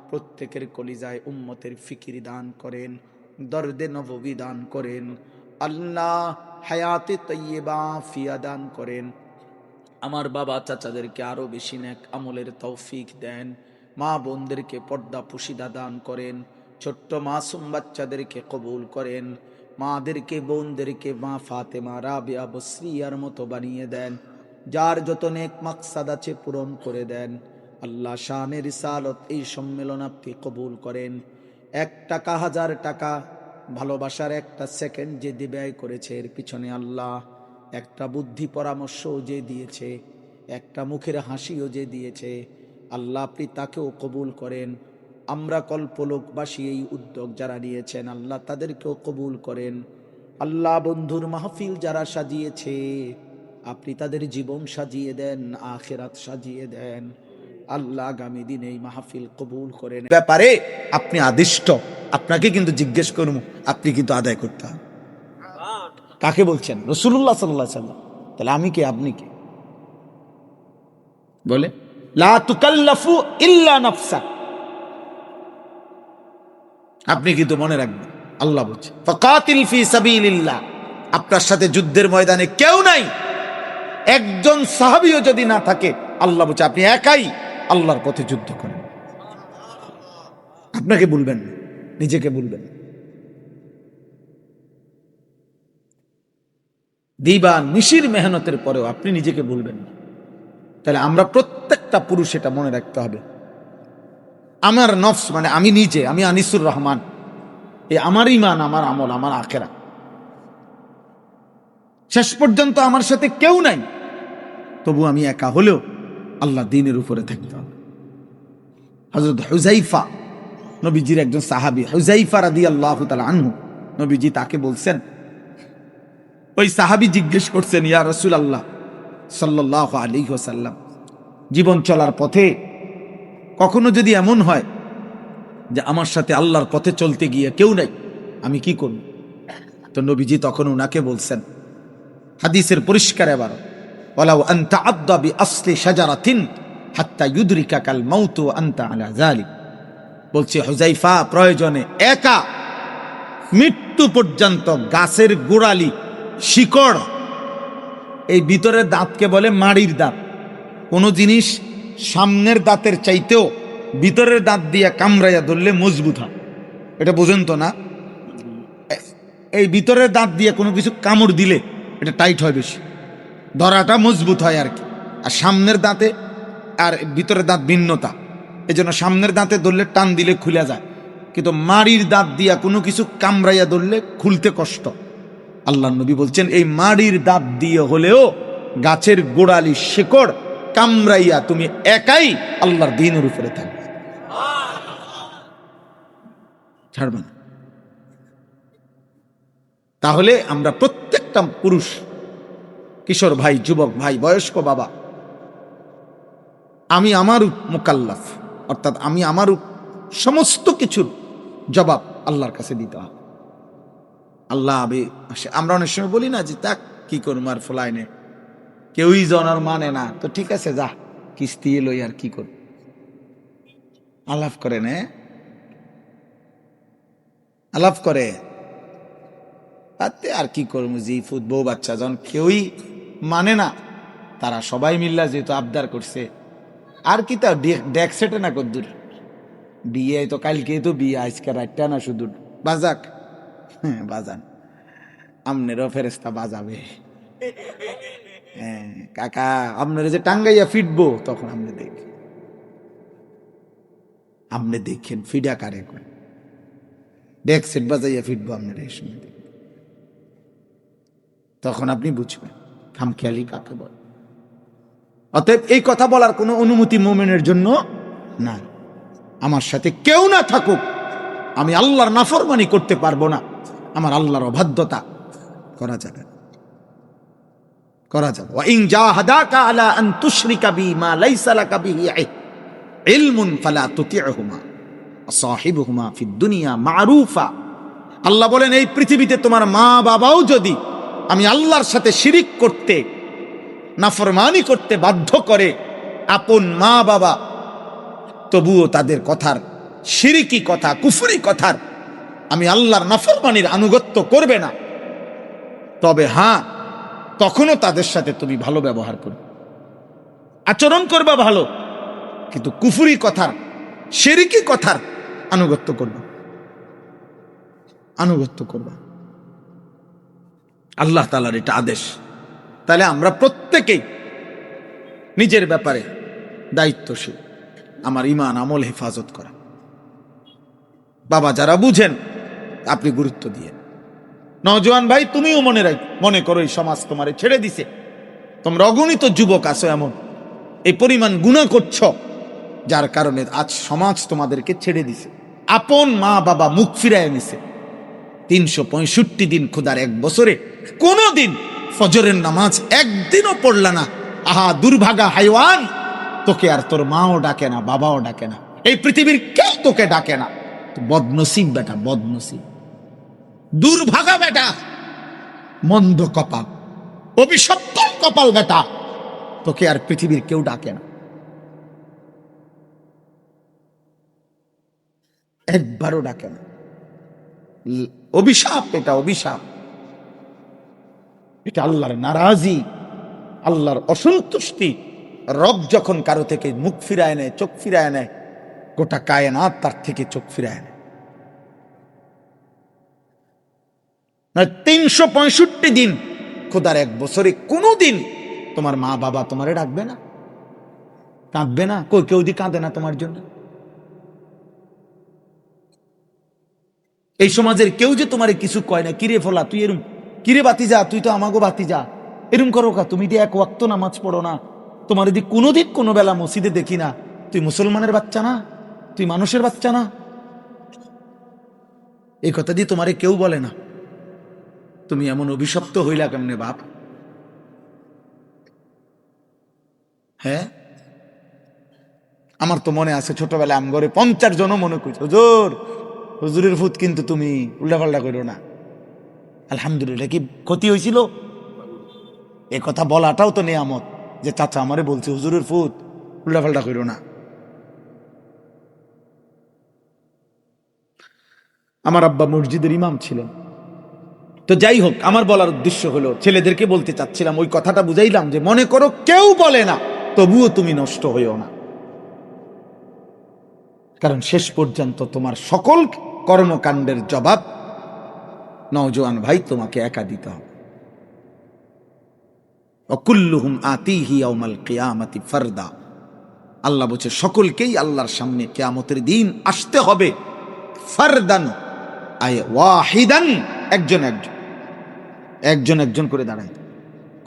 প্রত্যেকের কলিজায় উম্মতের ফিকির দান করেন, দর্দে নববী দান করেন। আল্লাহ হায়াতে তৈয়বা ফিয়া দান করেন। আমার বাবা চাচাদেরকে আরো বেশি নেক আমলের তৌফিক দেন। মা বোনদেরকে পর্দা পুশিদা দান করেন। ছোট্ট মাসুম বাচ্চাদেরকে কবুল করেন। মাদেরকে বোনদেরকে মা ফাতেমা রাবিয়া বসরিয়ার মতো বানিয়ে দেন। যার যত নেক মাকসাদ আছে পূরণ করে দেন। আল্লাহ শানে রিসালত এই সম্মেলন আপনি কবুল করেন। 1 টাকা 1000 টাকা ভালোবাসার একটা সেকেন্ড যে ব্যয় করেছে এর পিছনে আল্লাহ একটা বুদ্ধি পরামর্শও যে দিয়েছে, একটা মুখের হাসিও যে দিয়েছে, আল্লাহ আপনি তাকেও কবুল করেন। আমরা কল্পলোকবাসী এই উদ্যোগ যারা নিয়েছেন আল্লাহ তাদেরকেও কবুল করেন। আল্লাহ বন্ধুর মাহফিল যারা সাজিয়েছে আপনি তাদের জীবন সাজিয়ে দেন, আখিরাত সাজিয়ে দেন। আল্লাহ আগামী দিন এই মাহফিল কবুল করেন। ব্যাপারে আপনি আদিষ্ট, আপনাকে কিন্তু জিজ্ঞেস করব, আপনি কিন্তু আদায় করতে হবে। কাকে বলছেন? রাসূলুল্লাহ সাল্লাল্লাহু আলাইহি ওয়াসাল্লাম। তাহলে আমি কে, আপনি কে? বলে লা তুকাল্লাফু ইল্লা নাফসা। আপনি কিন্তু মনে রাখবেন আল্লাহ বলছে ফাকাতিল ফি সাবিলিল্লাহ। আপনার সাথে যুদ্ধের ময়দানে কেউ নাই, একজন সাহাবীও যদি না থাকে আল্লাহ বলছে আপনি একাই আল্লাহর পথে যুদ্ধ করেন। আপনাকে বলবেন, নিজেকে বলবেন। দিবা নিশির মেহনতের পরেও আপনি নিজেকে বলবেন না। তাহলে আমরা প্রত্যেকটা পুরুষ এটা মনে রাখতে হবে, আমার নফস মানে আমি নিজে, আমি আনিসুর রহমান, এই আমার ঈমান, আমার আমল, আমার আখিরাত, শেষ পর্যন্ত আমার সাথে কেউ নাই, তবু আমি একা হলেও আল্লাহ দ্বীনের উপরে থাকতে হবে। হযরত হুযায়ফা নবীজির একজন সাহাবী, হুযায়ফা রাদিয়াল্লাহু তাআলা আনহু, নবীজি তাকে বলছেন, ওই সাহাবী জিজ্ঞেস করছেন, ইয়া রাসূলুল্লাহ সাল্লাল্লাহু আলাইহি ওয়াসাল্লাম, জীবন চলার পথে কখনো যদি এমন হয় যে আমার সাথে আল্লাহর পথে চলতে গিয়ে কেউ নাই, আমি কি করব? তো নবীজি তখন উনাকে বলছেন, হাদিসের পরিষ্কার এবার, ওয়ালাউ আনতা আদদা বিআসলি শাজারাতিন হাত্তা ইউদরিকাকাল মাউতু ওয়া আনতা আলা যালিক। বলছে হুযায়ফা, প্রয়োজনে একা মৃত্যু পর্যন্ত গাছের গোড়ালি, শিকড়, এই ভিতরের দাঁতকে বলে মাড়ির দাঁত। কোন জিনিস সামনের দাঁতের চাইতেও ভিতরের দাঁত দিয়ে কামড়াইয়া ধরলে মজবুত হয়, এটা বোঝেন তো না? এই ভিতরের দাঁত দিয়ে কোনো কিছু কামড় দিলে এটা টাইট হয়, বেশি ধরাটা মজবুত হয় আর কি। আর সামনের দাঁতে আর ভিতরের দাঁত ভিন্নতা, এই জন্য সামনের দাঁতে ধরলে টান দিলে খুলে যায়, কিন্তু মাড়ির দাঁত দিয়া কোনো কিছু কামড়াইয়া ধরলে খুলতে কষ্ট। আল্লাহ নবী বলছেন, এই মাড়ির দাঁত দিয়ে হলেও গাছের গোড়ালি শিকড় কামড়াইয়া তুমি একাই আল্লাহর দ্বীনের উপরে থাকবে, ছাড়বে না। তাহলে আমরা প্রত্যেকটা পুরুষ, কিশোর ভাই, যুবক ভাই, বয়স্ক বাবা, আমি আমার মুকাল্লাফ, অর্থাৎ আমি আমার সমস্ত কিছুর জবাব আল্লাহর কাছে দিতে হবে। আল্লাহ আমরা অনেক সময় বলি না যে তাক কি করুম আর ফলাইনে, কেউই জনার মানে না, তো ঠিক আছে যা কিস্তি লই আর কি করব, আলাপ করে নে, আলাপ করে আর কি করবো, জি ফুট বউ বাচ্চা যখন কেউই মানে না, তারা সবাই মিল্লা যেহেতু আবদার করছে, আর কি তা ডেক সেটে না কদ্দুর বিয়ে, তো কালকে তো বিয়ে, আজকে রাতটা না শুধু বাজাক, হ্যাঁ বাজান, আমনেরও ফেরেস্তা বাজাবে, হ্যাঁ কাকা আপনারা যে টাঙ্গাইয়া ফিটবো তখন আপনি দেখেন ফিডা কারে করে ডেক সেট বাজাইয়া ফিটবো আপনারা এই সময়, তখন আপনি বুঝবেন খামখেয়ালি কাকে বল। অতএব এই কথা বলার কোনো অনুমতি মুমিনের জন্য নাই। আমার সাথে কেউ না থাকুক, আমি আল্লাহর নাফরমানি করতে পারবো না, আমার আল্লাহর অবাধ্যতা করা যাবে না, করা যাবে। ওয়া ইন জাহাদাকা আলা আন তুশরিকা বি মা লাইসা লাকা বিহি ইলমুন ফালা তুতি'হুমা সাহিবুহুমা ফিদ দুনিয়া মারুফা। আল্লাহ বলেন, এই পৃথিবীতে তোমার মা বাবাও যদি আমি আল্লাহর সাথে শিরিক করতে, নাফরমানি করতে বাধ্য করে, আপন মা বাবা, তবুও তাদের কথার, শিরিকি কথা, কুফরি কথার, আমি আল্লাহর নাফরমানির আনুগত্য করবে না। তবে হ্যাঁ, তখনও তাদের সাথে তুমি ভালো ব্যবহার করবে, আচরণ করবা ভালো, কিন্তু কুফরি কথার, শিরিকি কথার আনুগত্য করবা, আনুগত্য করবা। আল্লাহ তাআলার এটা আদেশ। তাহলে আমরা প্রত্যেকেই নিজের ব্যাপারে দায়িত্বশীল, আমার ঈমান আমল হেফাজত করা। বাবা যারা বুঝেন, আপনি গুরুত্ব দিয়ে। নওজোয়ান ভাই, তুমিও মনে করো এই সমাজ তোমারে ছেড়ে দিছে, তোমরা অগণিত যুবক আছো এমন, এই পরিমাণ গুনাহ করছ, যার কারণে আজ সমাজ তোমাদেরকে ছেড়ে দিছে। আপন মা বাবা মুখ ফিরায় নিছে। 365 দিন খোদার এক বছরে কোন দিন ফজরের নামাজ একদিনও পড়লা না। আহা দুর্ভাগা হাইওয়ান, তোকে আর তোর মাও ডাকে না, বাবাও ডাকে না, এই পৃথিবীর কেউ তোকে ডাকে না। বদনসিব বেটা, বদনসিব, দুর্ভাগা বেটা, মন্দ কপাল, অভিশপ্ত কপাল বেটা, তোকে আর পৃথিবীর কেউ ডাকে না, একবারও ডাকে না। অভিশাপ এটা, অভিশাপ এটা, আল্লাহর নারাজি, আল্লাহর অসন্তুষ্টি। রব যখন কারো থেকে মুখ ফিরায় নেয়, চোখ ফিরায় নেয়, গোটা কায়নাত তার থেকে চোখ ফিরায় নেয়। 365 দিন খোদার এক বছরে কোনো দিন তোমার মা বাবা তোমারে ডাকবে না, কাঁদবে না? কই কেউ দি কাঁদে না তোমার জন্য? এই সমাজের কেউ যে তোমারে কিছু কয় না, কিরে ফলা তুই এরম, কিরে বাতি যা, তুই তো আমাগো বাতি যা, এরম করো কা, তুমি দিয়ে এক ওয়াক্ত নামাজ পড়ো না, তোমার যদি কোনোদিন কোনো বেলা মসজিদে দেখি না, তুই মুসলমানের বাচ্চা না, তুই মানুষের বাচ্চা না, এই কথা দিয়ে তোমারে কেউ বলে না। তুমি এমন অভিশপ্ত হইলা কেমনে বাপ? হ্যাঁ, আমার তো মনে আছে ছোটবেলায় আমগরে 50 জনও মনে করছে, হুজুর, হুজুরের ফুত কিন্তু তুমি উল্টাপাল্টা করো না। আলহামদুলিল্লাহ, কি ক্ষতি হয়েছিল? এ কথা বলাটাও তো নেয়ামত, যে চাচা আমারে বলছে হুজুরের ফুত উল্টাপাল্টা করো না। আমার আব্বা মসজিদের ইমাম ছিলেন। তো যাই হোক, আমার বলার উদ্দেশ্য হলো, ছেলেদেরকে বলতে চাচ্ছিলাম, ওই কথাটা বুঝাইলাম যে মনে করো কেউ বলে না, তবুও তুমি নষ্ট হইও না, কারণ শেষ পর্যন্ত তোমার সকল কর্মকাণ্ডের জবাব নওজোয়ান ভাই তোমাকে একা দিতে হবে। অকুল্লুহুম আতিহি ইয়াউমাল কিয়ামাতি ফারদা। আল্লাহ বলছে সকলকেই আল্লাহর সামনে কিয়ামতের দিন আসতে হবে, ফারদান আয় ওয়াহিদান, একজন একজন, একজন একজন করে দাঁড়ায়।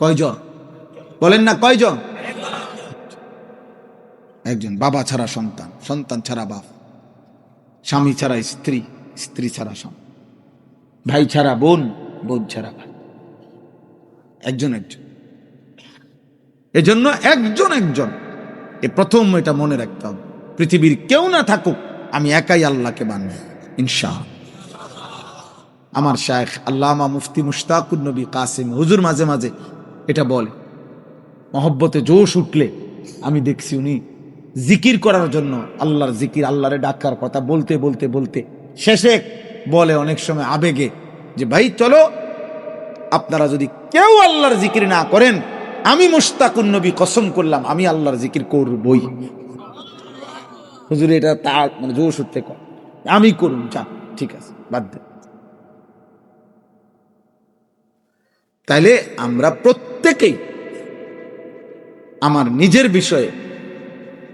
কয়জন বলেন না, কয়জন? একজন। বাবা ছাড়া সন্তান, সন্তান ছাড়া বাপ, স্বামী ছাড়া স্ত্রী, স্ত্রী ছাড়া স্বামী, ভাই ছাড়া বোন, বোন ছাড়া ভাই, একজন একজন। এজন্য একজন একজন, এ প্রথম এটা মনে রাখতে হবে, পৃথিবীর কেউ না থাকুক, আমি একাই আল্লাহকে মানব ইনশাআল্লাহ। আমার শায়েখ আল্লামা মুফতি মুশতাকুর নবী কাসিম হুজুর মাঝে মাঝে এটা বলে, মহব্বতে জোশ উঠলে আমি দেখছি উনি জিকির করার জন্য, আল্লাহর জিকির, আল্লাহরে ডাকার কথা বলতে বলতে বলতে শেষে বলে অনেক সময় আবেগে, যে ভাই চলো, আপনারা যদি কেউ আল্লাহর জিকির না করেন, আমি মুশতাকুর নবী কসম করলাম আমি আল্লাহর জিকির করবই। হুজুর এটা তার মানে জোশ উঠতে কর, আমি করুন, যা ঠিক আছে, বাদ দেন। তাইলে আমরা প্রত্যেকেই আমার নিজের বিষয়ে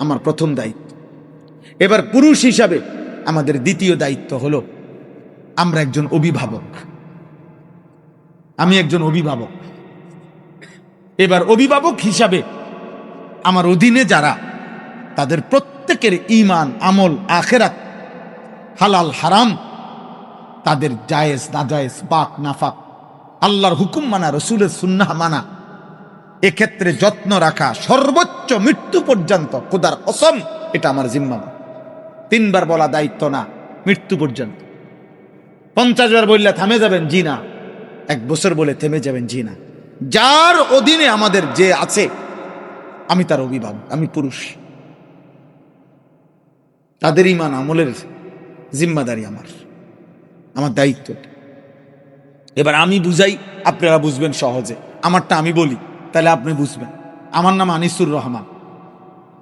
আমার প্রথম দায়িত্ব। এবার পুরুষ হিসাবে আমাদের দ্বিতীয় দায়িত্ব হলো, আমরা একজন অভিভাবক, আমি একজন অভিভাবক। এবার অভিভাবক হিসাবে আমার অধীনে যারা, তাদের প্রত্যেকের ঈমান, আমল, আখিরাত, হালাল হারাম, তাদের জায়েজ নাজায়েজ, পাক নাফাক, আল্লাহর হুকুম মানা, রসুলের সুন্নাহ মানা, এক্ষেত্রে যত্ন রাখা, সর্বোচ্চ মৃত্যু পর্যন্ত, খোদার কসম এটা আমার জিম্মা। 3 বার বলা দায়িত্ব না, মৃত্যু পর্যন্ত। 50 বার বললে থামে যাবেন, জি না। 1 বছর বলে থেমে যাবেন, জি না। যার অধীনে আমাদের যে আছে, আমি তার অভিভাবক, আমি পুরুষ, তাদের ঈমান আমলের জিম্মাদারি আমার দায়িত্ব। এবার আমি বুঝাই, আপনারা বুঝবেন সহজে। আমারটা আমি বলি, তাহলে আপনি বুঝবেন। আমার নাম আনিসুর রহমান,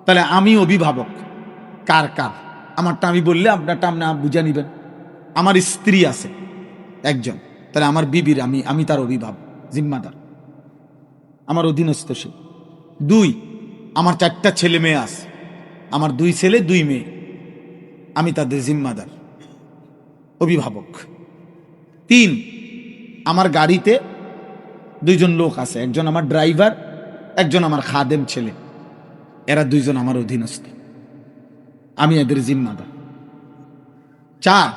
তাহলে আমি অভিভাবক কার কার? আমারটা আমি বললে আপনারটা আপনি বুঝে নিবেন। আমার স্ত্রী আছে একজন, তাহলে আমার বিবির আমি তার অভিভাবক, জিম্মাদার, আমার অধীনস্থ সে। 2, আমার 4টা ছেলে মেয়ে আছে, আমার 2 ছেলে 2 মেয়ে, আমি তাদের জিম্মাদার, অভিভাবক। 3, আমার গাড়িতে 2 জন লোক আছে, একজন আমার ড্রাইভার, একজন আমার খাদেম ছেলে, এরা 2 জন আমার অধীনস্থ, আমি এদের জিম্মাদার। 4,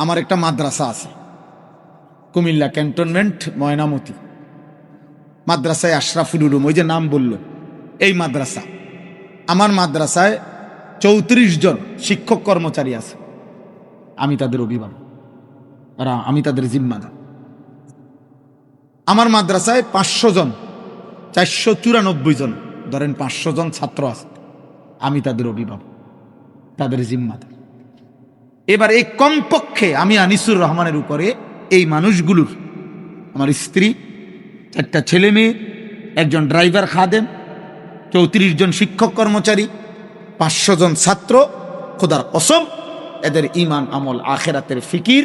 আমার একটা মাদ্রাসা আছে, কুমিল্লা ক্যান্টনমেন্ট, ময়নামতি মাদ্রাসায় আশরাফুল উলুম, ওই যে নাম বলল, এই মাদ্রাসা। আমার মাদ্রাসায় 34 জন শিক্ষক কর্মচারী আছে, আমি তাদের অভিভাবক, আর আমি তাদের জিম্মাদার। আমার মাদ্রাসায় 500 জন, 494 জন, ধরেন 500 জন ছাত্র আছে, আমি তাদের অভিভাবক, তাদের জিম্মাদার। এবার এই কমপক্ষে আমি আনিসুর রহমানের উপরে এই মানুষগুলোর, আমার স্ত্রী, 4টা ছেলে মেয়ে, একজন ড্রাইভার খাদেম, 34 জন শিক্ষক কর্মচারী, 500 জন ছাত্র, খোদার কসম এদের ঈমান, আমল, আখিরাতের ফিকির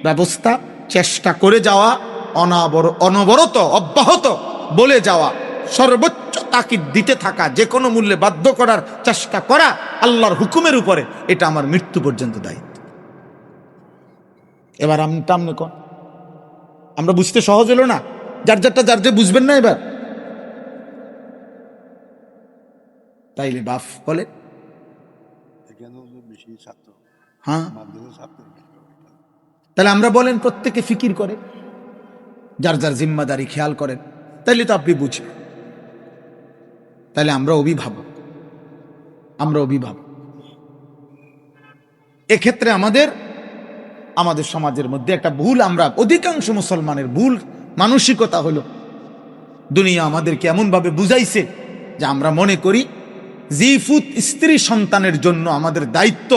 ব্যবস্থা চেষ্টা করে যাওয়া, অনবরত অব্যাহত বলে যাওয়া, সর্বোচ্চ তাকিদ দিতে থাকা, যে কোনো মূল্যে বাধ্য করার চেষ্টা করা আল্লাহর হুকুমের উপরে, এটা আমার মৃত্যু পর্যন্ত দায়িত্ব। এবার আমি কন, আমরা বুঝতে সহজ হলো না? যার যে বুঝবেন না এবার, তাইলে বাফ বলে হ্যাঁ, তাহলে আমরা বলেন প্রত্যেকে ফিকির করে, যার জিম্মাদারি খেয়াল করেন, তাইলে তো আপনি বুঝবেন। তাহলে আমরা অভিভাবক, এক্ষেত্রে আমাদের সমাজের মধ্যে একটা ভুল, আমরা অধিকাংশ মুসলমানের ভুল মানসিকতা হলো, দুনিয়া আমাদেরকে এমন ভাবে বুঝাইছে যে আমরা মনে করি জিফুত স্ত্রী সন্তানের জন্য আমাদের দায়িত্ব